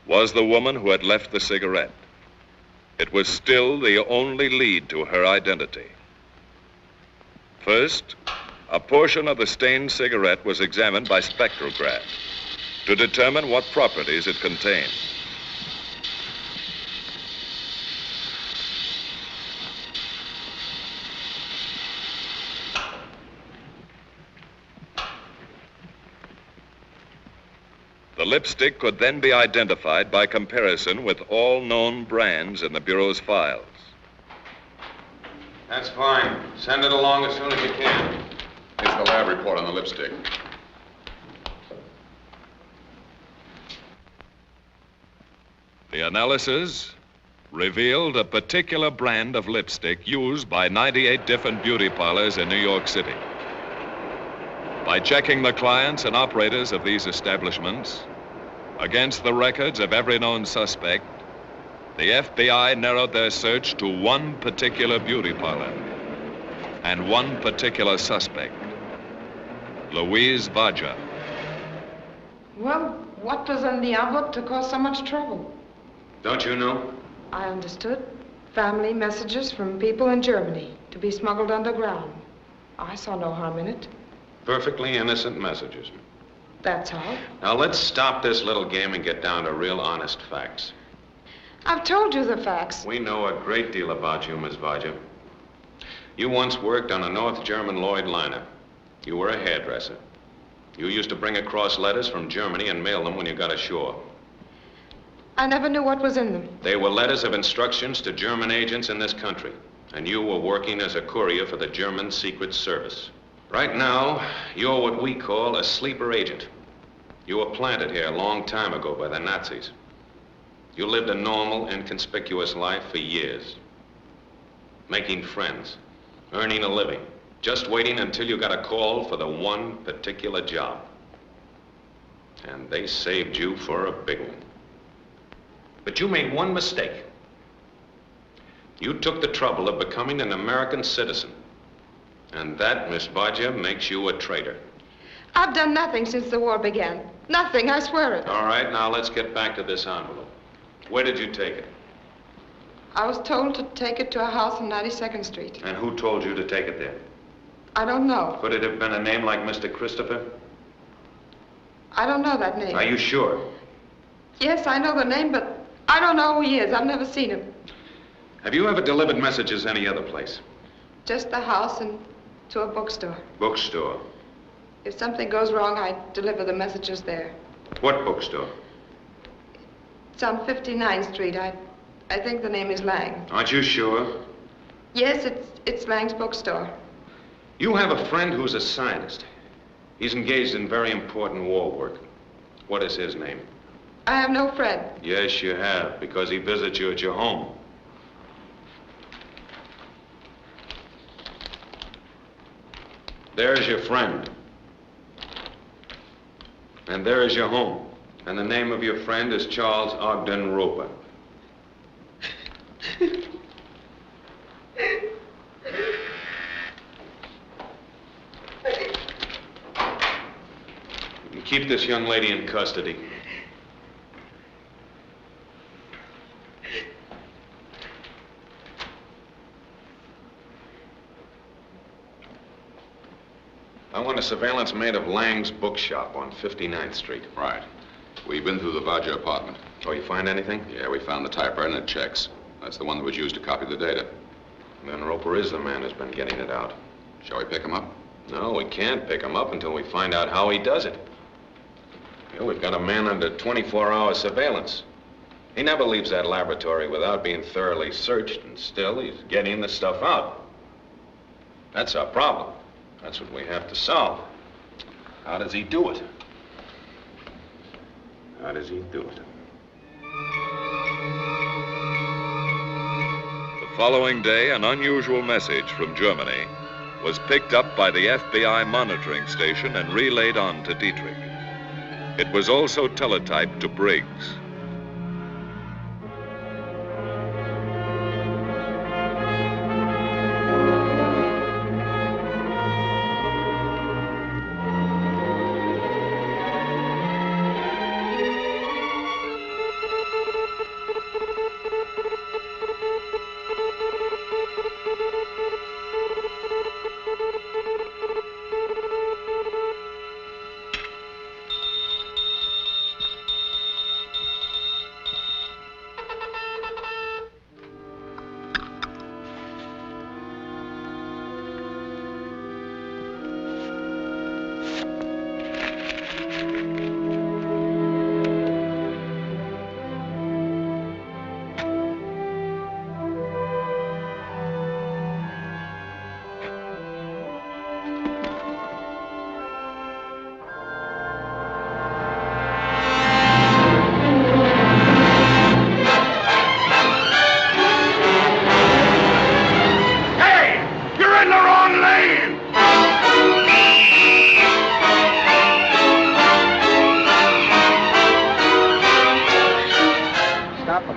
was the woman who had left the cigarette. It was still the only lead to her identity. First, a portion of the stained cigarette was examined by spectrograph to determine what properties it contained. The lipstick could then be identified by comparison with all known brands in the Bureau's files. That's fine. Send it along as soon as you can. Here's the lab report on the lipstick. The analysis revealed a particular brand of lipstick used by 98 different beauty parlors in New York City. By checking the clients and operators of these establishments against the records of every known suspect, the FBI narrowed their search to one particular beauty parlor and one particular suspect, Louise Vaja. Well, what was in the envelope to cause so much trouble? Don't you know? I understood. Family messages from people in Germany to be smuggled underground. I saw no harm in it. Perfectly innocent messages. That's all. Now, let's stop this little game and get down to real honest facts. I've told you the facts. We know a great deal about you, Miss Vodja. You once worked on a North German Lloyd liner. You were a hairdresser. You used to bring across letters from Germany and mail them when you got ashore. I never knew what was in them. They were letters of instructions to German agents in this country, and you were working as a courier for the German Secret Service. Right now, you're what we call a sleeper agent. You were planted here a long time ago by the Nazis. You lived a normal, inconspicuous life for years, making friends, earning a living, just waiting until you got a call for the one particular job. And they saved you for a big one. But you made one mistake. You took the trouble of becoming an American citizen. And that, Miss Vodja, makes you a traitor. I've done nothing since the war began. Nothing, I swear it. All right, now let's get back to this envelope. Where did you take it? I was told to take it to a house on 92nd Street. And who told you to take it there? I don't know. Could it have been a name like Mr. Christopher? I don't know that name. Are you sure? Yes, I know the name, but I don't know who he is. I've never seen him. Have you ever delivered messages any other place? Just the house and to a bookstore. Bookstore. If something goes wrong, I deliver the messages there. What bookstore? It's on 59th Street. I think the name is Lang. Aren't you sure? Yes, it's Lang's bookstore. You have a friend who's a scientist. He's engaged in very important war work. What is his name? I have no friend. Yes, you have, because he visits you at your home. There's your friend. And there is your home. And the name of your friend is Charles Ogden Roper. You keep this young lady in custody. I want a surveillance made of Lang's bookshop on 59th Street. Right. We've been through the Vodja apartment. Oh, you find anything? Yeah, we found the typewriter and it checks. That's the one that was used to copy the data. Then Roper is the man who's been getting it out. Shall we pick him up? No, we can't pick him up until we find out how he does it. You know, we've got a man under 24-hour surveillance. He never leaves that laboratory without being thoroughly searched, and still he's getting the stuff out. That's our problem. That's what we have to solve. How does he do it? How does he do it? The following day, an unusual message from Germany was picked up by the FBI monitoring station and relayed on to Dietrich. It was also teletyped to Briggs.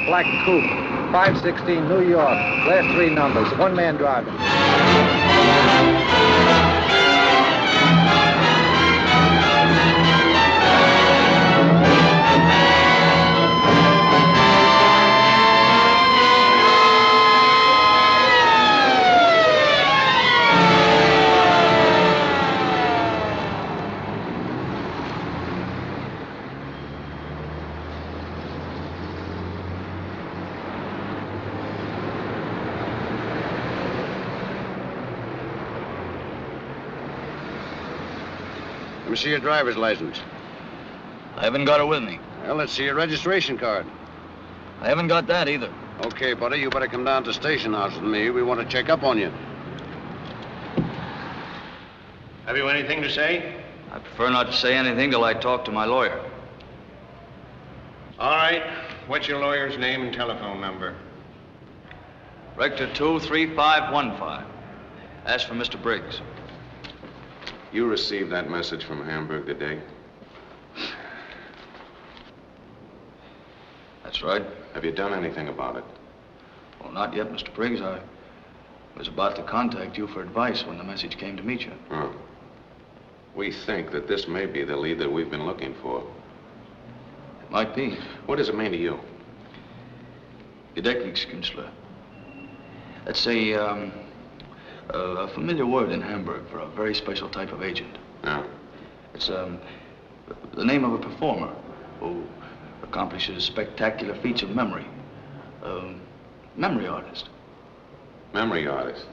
Black coupe, 516 New York. Last three numbers. One man driving. me see your driver's license. I haven't got it with me. Well, let's see your registration card. I haven't got that either. Okay, buddy, you better come down to Station House with me. We want to check up on you. Have you anything to say? I prefer not to say anything till I talk to my lawyer. All right. What's your lawyer's name and telephone number? Rector 23515. Ask for Mr. Briggs. You received that message from Hamburg today? That's right. Have you done anything about it? Well, not yet, Mr. Briggs. I was about to contact you for advice when the message came to meet you. Oh. We think that this may be the lead that we've been looking for. It might be. What does it mean to you? Gedächtniskünstler. That's a familiar word in Hamburg for a very special type of agent. Yeah. It's the name of a performer who accomplishes spectacular feats of memory. Memory artist. Memory artist?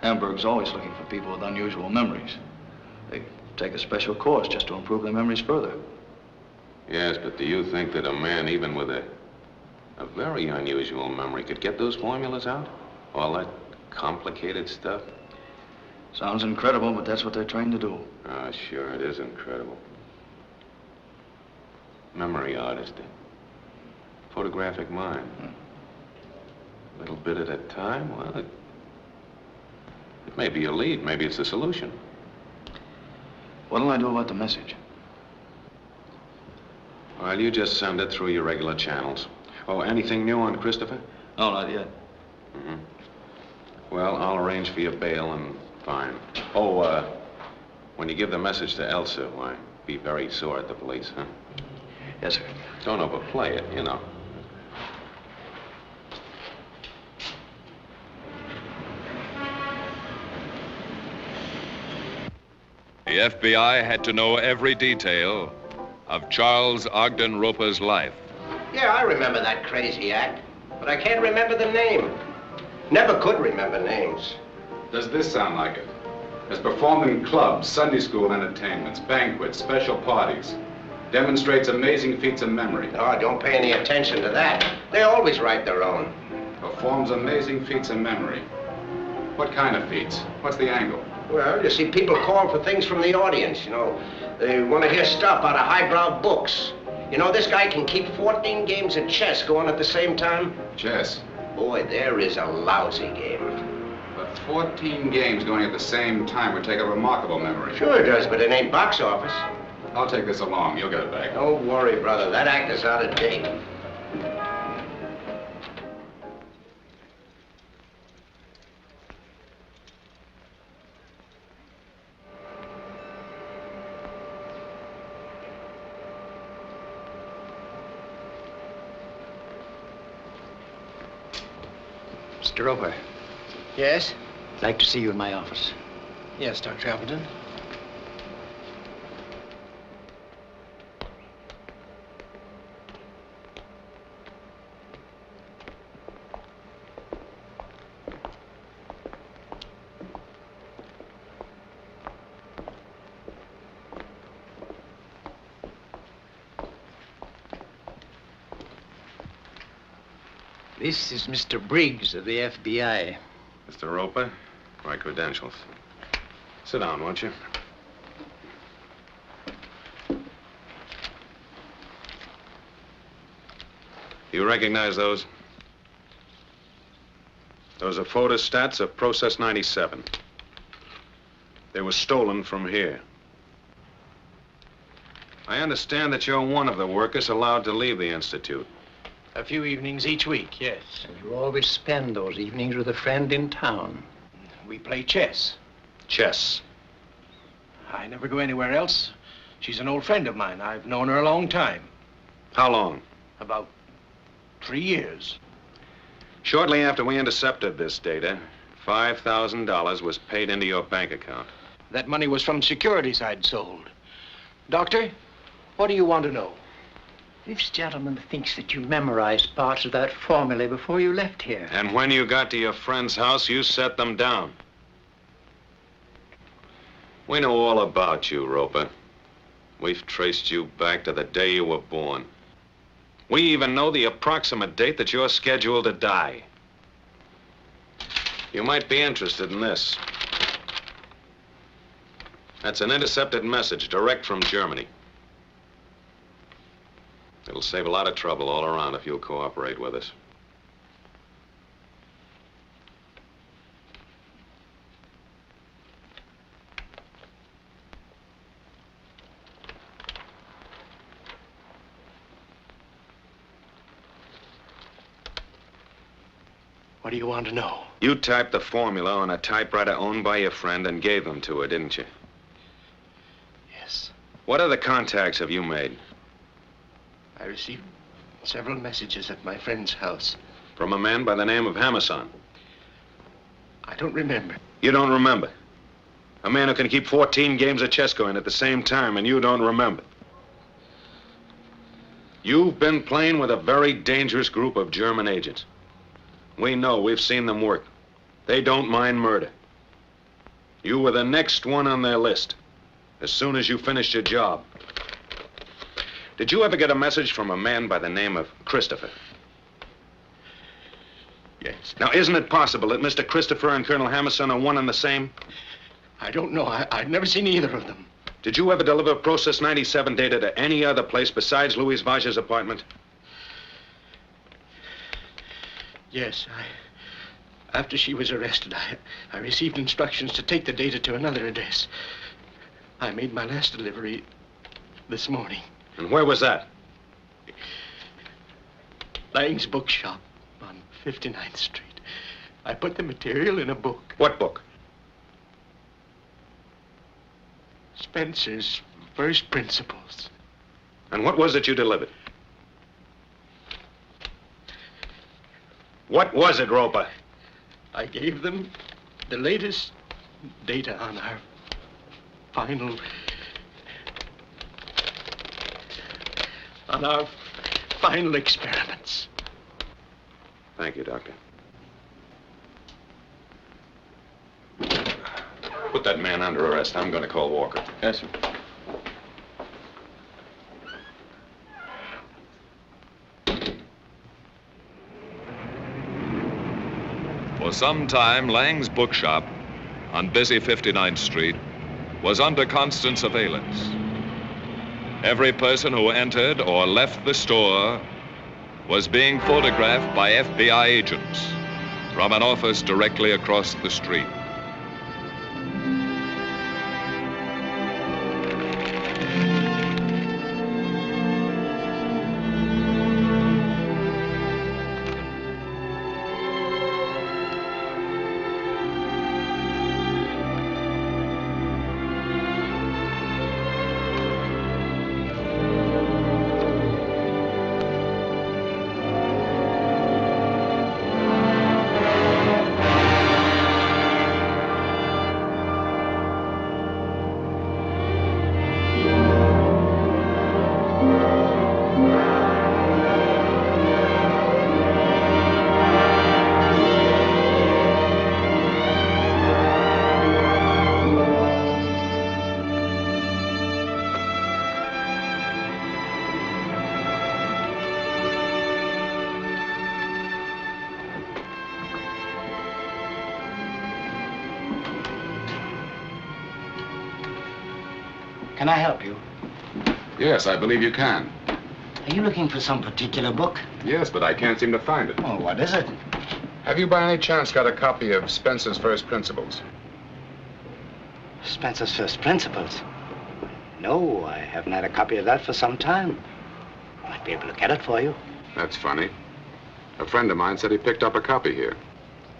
Hamburg's always looking for people with unusual memories. They take a special course just to improve their memories further. Yes, but do you think that a man even with a very unusual memory could get those formulas out? All that complicated stuff? Sounds incredible, but that's what they're trained to do. Ah, sure, it is incredible. Memory artist. Photographic mind. A little bit at a time, well, it may be a lead, maybe it's a solution. What'll I do about the message? Well, you just send it through your regular channels. Oh, anything new on Christopher? No, not yet. Mm-hmm. Well, I'll arrange for your bail and fine. Oh, when you give the message to Elsa, why, be very sore at the police, huh? Yes, sir. Don't overplay it, you know. The FBI had to know every detail of Charles Ogden Roper's life. Yeah, I remember that crazy act, but I can't remember the name. Never could remember names. Does this sound like it? Has performed in clubs, Sunday school entertainments, banquets, special parties. Demonstrates amazing feats of memory. Oh, don't pay any attention to that. They always write their own. Performs amazing feats of memory. What kind of feats? What's the angle? Well, you see, people call for things from the audience, you know. They want to hear stuff out of highbrow books. You know, this guy can keep 14 games of chess going at the same time. Chess? Boy, there is a lousy game. But 14 games going at the same time would take a remarkable memory. Sure it does, but it ain't box office. I'll take this along. You'll get it back. Don't worry, brother. That act is out of date. Mr. Roper. Yes? I'd like to see you in my office. Yes, Dr. Appleton. This is Mr. Briggs of the FBI. Mr. Roper, my credentials. Sit down, won't you? You recognize those? Those are photostats of Process 97. They were stolen from here. I understand that you're one of the workers allowed to leave the Institute. A few evenings each week, yes. And you always spend those evenings with a friend in town. We play chess. Chess? I never go anywhere else. She's an old friend of mine. I've known her a long time. How long? About 3 years. Shortly after we intercepted this data, $5,000 was paid into your bank account. That money was from securities I'd sold. Doctor, what do you want to know? This gentleman thinks that you memorized parts of that formula before you left here. And when you got to your friend's house, you set them down. We know all about you, Roper. We've traced you back to the day you were born. We even know the approximate date that you're scheduled to die. You might be interested in this. That's an intercepted message direct from Germany. It'll save a lot of trouble all around if you'll cooperate with us. What do you want to know? You typed the formula on a typewriter owned by your friend and gave them to her, didn't you? Yes. What other contacts have you made? I received several messages at my friend's house. From a man by the name of Hamasson? I don't remember. You don't remember? A man who can keep 14 games of chess going at the same time, and you don't remember? You've been playing with a very dangerous group of German agents. We know, we've seen them work. They don't mind murder. You were the next one on their list, as soon as you finished your job. Did you ever get a message from a man by the name of Christopher? Yes. Now, isn't it possible that Mr. Christopher and Colonel Hamasson are one and the same? I don't know. I've never seen either of them. Did you ever deliver Process 97 data to any other place besides Louise Vache's apartment? Yes, after she was arrested, I received instructions to take the data to another address. I made my last delivery this morning. And where was that? Lang's bookshop on 59th Street. I put the material in a book. What book? Spencer's First Principles. And what was it you delivered? What was it, Roper? I gave them the latest data on our final experiments. Thank you, Doctor. Put that man under arrest. I'm going to call Walker. Yes, sir. For some time, Lang's bookshop on busy 59th Street was under constant surveillance. Every person who entered or left the store was being photographed by FBI agents from an office directly across the street. Can I help you? Yes, I believe you can. Are you looking for some particular book? Yes, but I can't seem to find it. Oh, what is it? Have you by any chance got a copy of Spencer's First Principles? Spencer's First Principles? No, I haven't had a copy of that for some time. I might be able to get it for you. That's funny. A friend of mine said he picked up a copy here.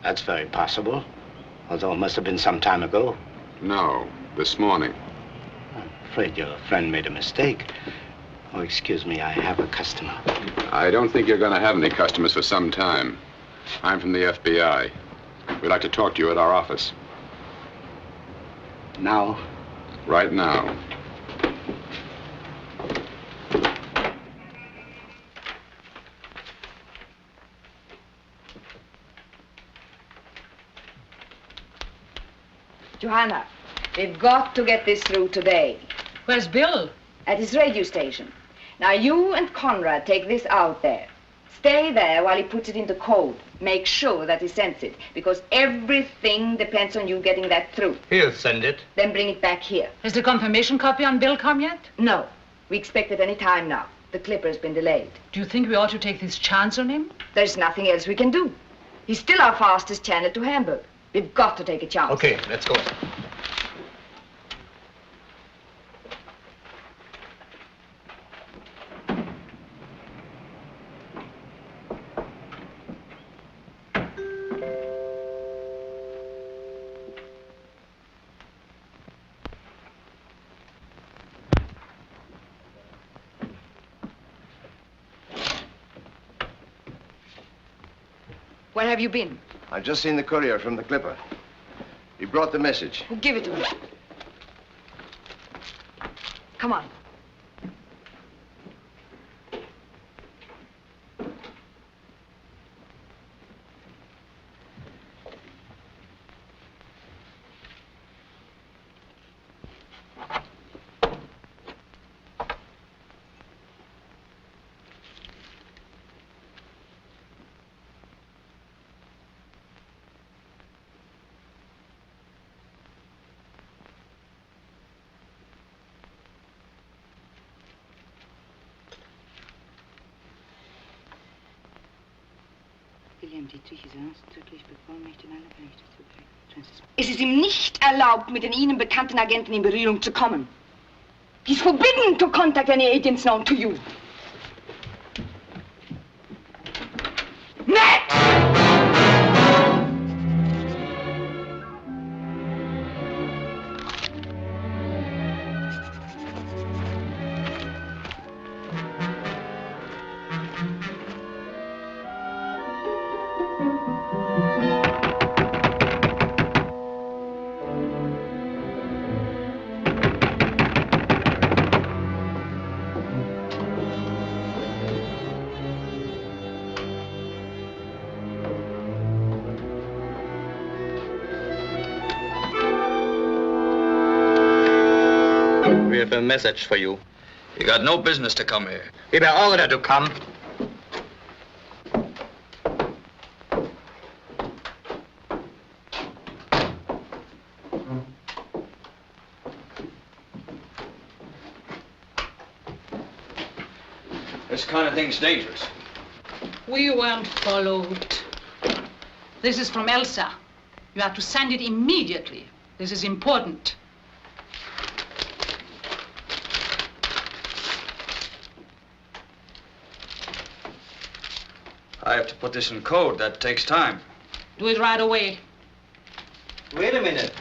That's very possible, although it must have been some time ago. No, this morning. I'm afraid your friend made a mistake. Oh, excuse me, I have a customer. I don't think you're going to have any customers for some time. I'm from the FBI. We'd like to talk to you at our office. Now? Right now. Johanna, We've got to get this through today. Where's Bill? At his radio station. Now, you and Conrad take this out there. Stay there while he puts it into code. Make sure that he sends it, because everything depends on you getting that through. He'll send it. Then bring it back here. Has the confirmation copy on Bill come yet? No. We expect it any time now. The clipper's been delayed. Do you think we ought to take this chance on him? There's nothing else we can do. He's still our fastest channel to Hamburg. We've got to take a chance. Okay, let's go. Where have you been? I've just seen the courier from the Clipper. He brought the message. Well, give it to me. Come on. William Dietrich ist ausdrücklich bevollmächtigt, in alle Berichte zu bringen. Es ist ihm nicht erlaubt, mit den Ihnen bekannten Agenten in Berührung zu kommen. He's forbidden to contact any agents known to you. Next! We have a message for you. You got no business to come here. We were ordered to come. This kind of thing's dangerous. We weren't followed. This is from Elsa. You have to send it immediately. This is important. I have to put this in code. That takes time. Do it right away. Wait a minute.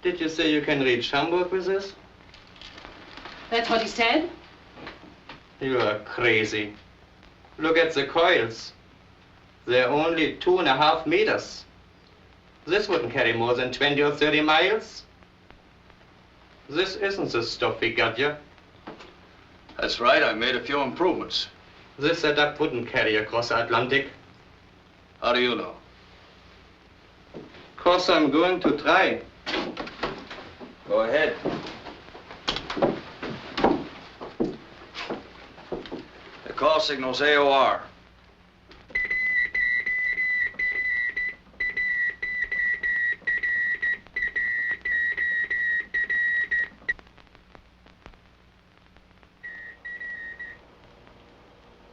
Did you say you can reach Hamburg with this? That's what he said? You are crazy. Look at the coils. They're only 2.5 meters. This wouldn't carry more than 20 or 30 miles. This isn't the stuff we got you. That's right. I made a few improvements. This setup wouldn't carry across the Atlantic. How do you know? 'Cause I'm going to try. Go ahead. The call signal's AOR.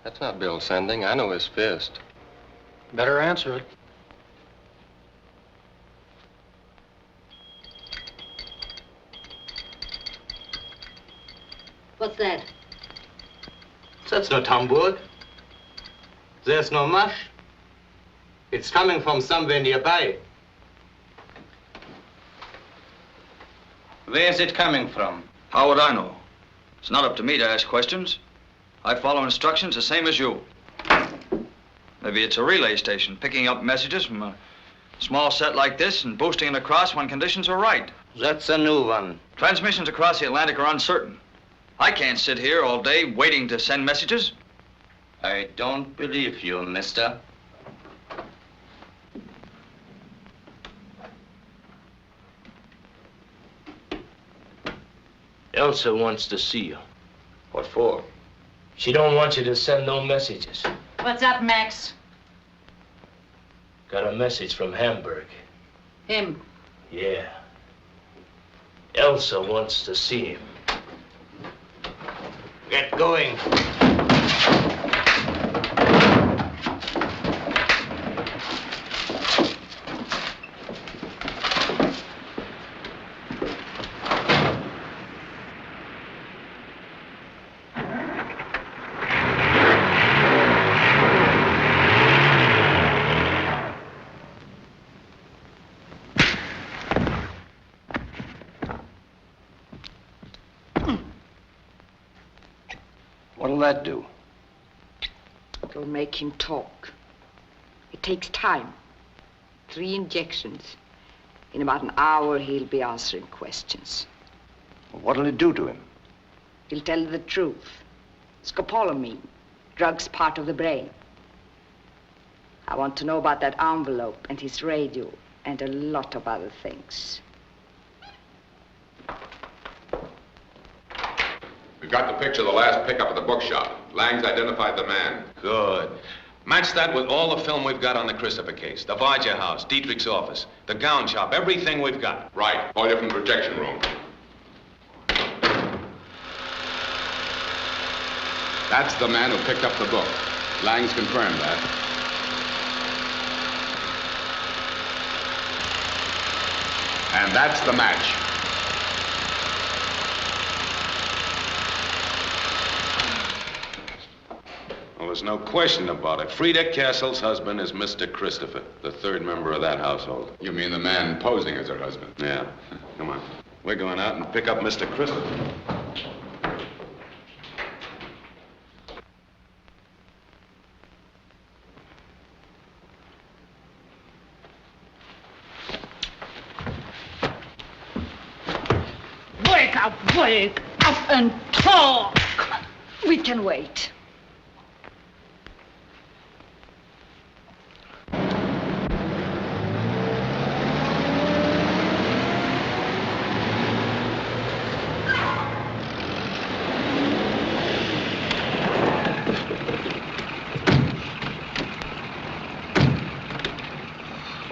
That's not Bill sending. I know his fist. Better answer it. What's that? That's not Hamburg. There's no mush. It's coming from somewhere nearby. Where's it coming from? How would I know? It's not up to me to ask questions. I follow instructions the same as you. Maybe it's a relay station picking up messages from a small set like this and boosting it across when conditions are right. That's a new one. Transmissions across the Atlantic are uncertain. I can't sit here all day waiting to send messages. I don't believe you, mister. Elsa wants to see you. What for? She don't want you to send no messages. What's up, Max? Got a message from Hamburg. Him. Yeah. Elsa wants to see him. Get going. What'll that do? It'll make him talk. It takes time. 3 injections. In about an hour, he'll be answering questions. What'll it do to him? He'll tell the truth. Scopolamine. Drugs part of the brain. I want to know about that envelope and his radio and a lot of other things. We've got the picture of the last pickup at the bookshop. Lang's identified the man. Good. Match that with all the film we've got on the Christopher case. The Varja house, Dietrich's office, the gown shop, everything we've got. Right. Call you from the projection room. That's the man who picked up the book. Lang's confirmed that. And that's the match. Well, there's no question about it. Frida Castle's husband is Mr. Christopher, the 3rd member of that household. You mean the man posing as her husband? Yeah. Come on. We're going out and pick up Mr. Christopher. Wake up and talk. We can wait.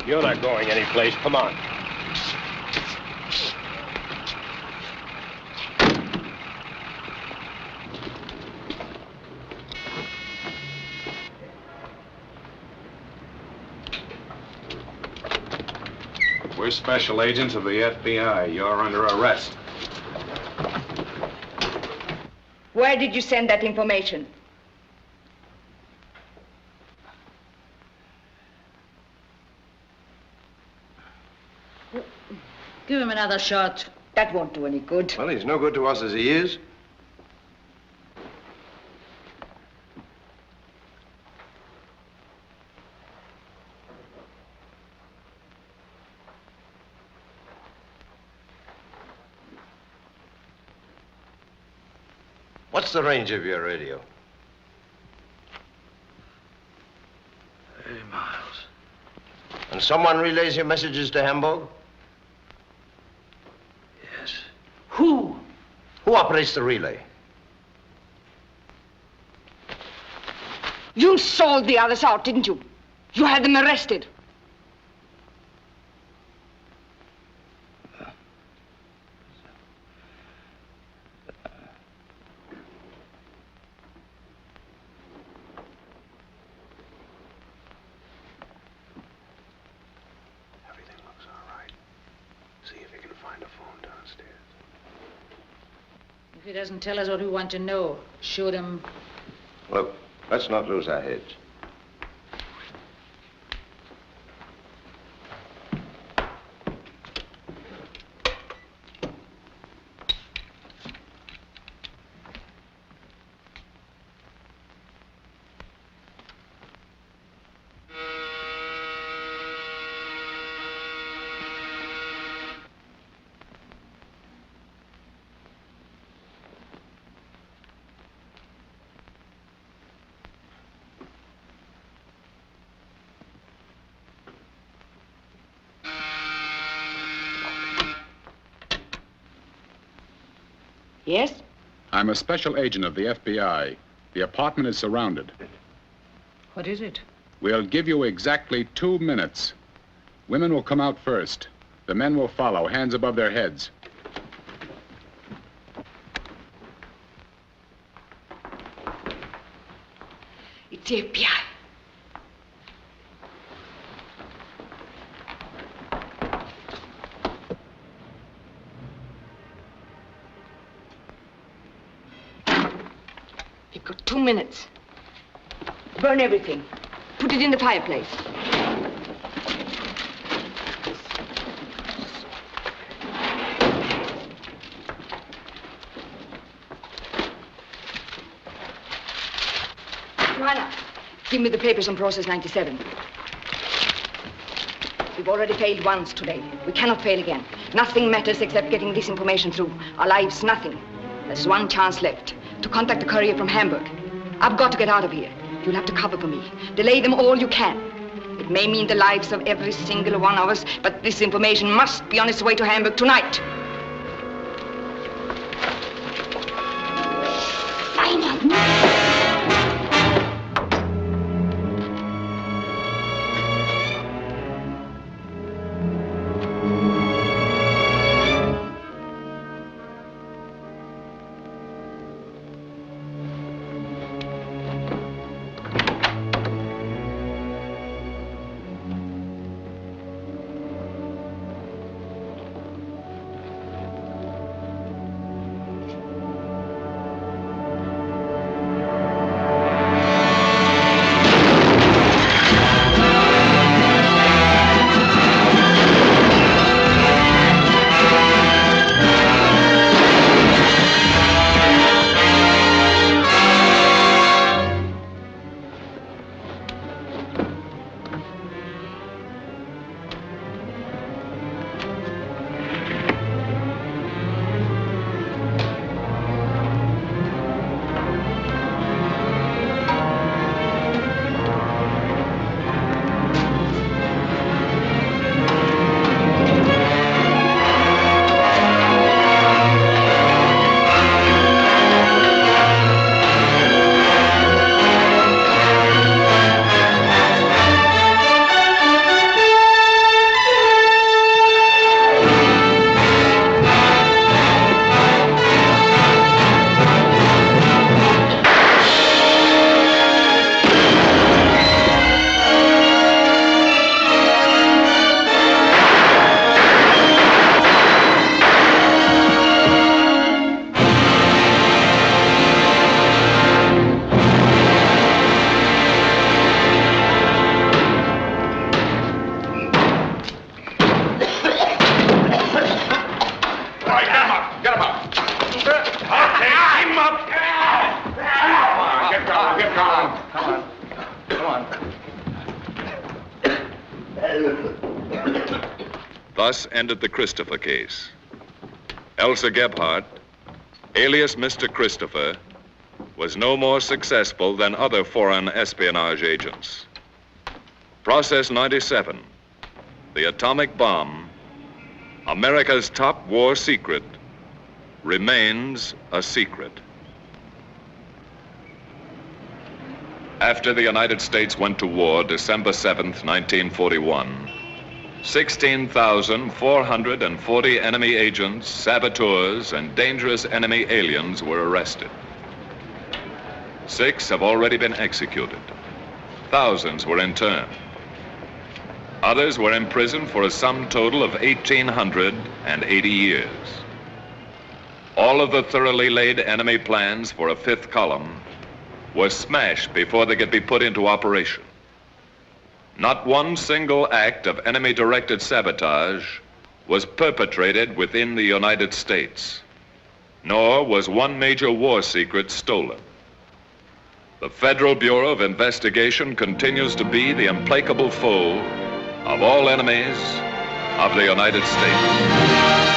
You're not going anyplace. Come on. We're special agents of the FBI. You're under arrest. Where did you send that information? Give him another shot. That won't do any good. Well, he's no good to us as he is. What's the range of your radio? 30 miles. And someone relays your messages to Hamburg? Yes. Who? Who operates the relay? You sold the others out, didn't you? You had them arrested. If he doesn't tell us what we want to know, shoot him. Look, let's not lose our heads. Yes? I'm a special agent of the FBI. The apartment is surrounded. What is it? We'll give you exactly 2 minutes. Women will come out first. The men will follow, hands above their heads. It's the FBI. You've got 2 minutes. Burn everything. Put it in the fireplace. Joanna, give me the papers on Process 97. We've already failed once today. We cannot fail again. Nothing matters except getting this information through. Our lives, nothing. There's one chance left, to contact the courier from Hamburg. I've got to get out of here. You'll have to cover for me. Delay them all you can. It may mean the lives of every single one of us, but this information must be on its way to Hamburg tonight. Thus ended the Christopher case. Elsa Gebhardt, alias Mr. Christopher, was no more successful than other foreign espionage agents. Process 97, the atomic bomb, America's top war secret, remains a secret. After the United States went to war December 7th, 1941, 16,440 enemy agents, saboteurs, and dangerous enemy aliens were arrested. 6 have already been executed. Thousands were interned. Others were imprisoned for a sum total of 1,880 years. All of the thoroughly laid enemy plans for a 5th column were smashed before they could be put into operation. Not one single act of enemy-directed sabotage was perpetrated within the United States, nor was one major war secret stolen. The Federal Bureau of Investigation continues to be the implacable foe of all enemies of the United States.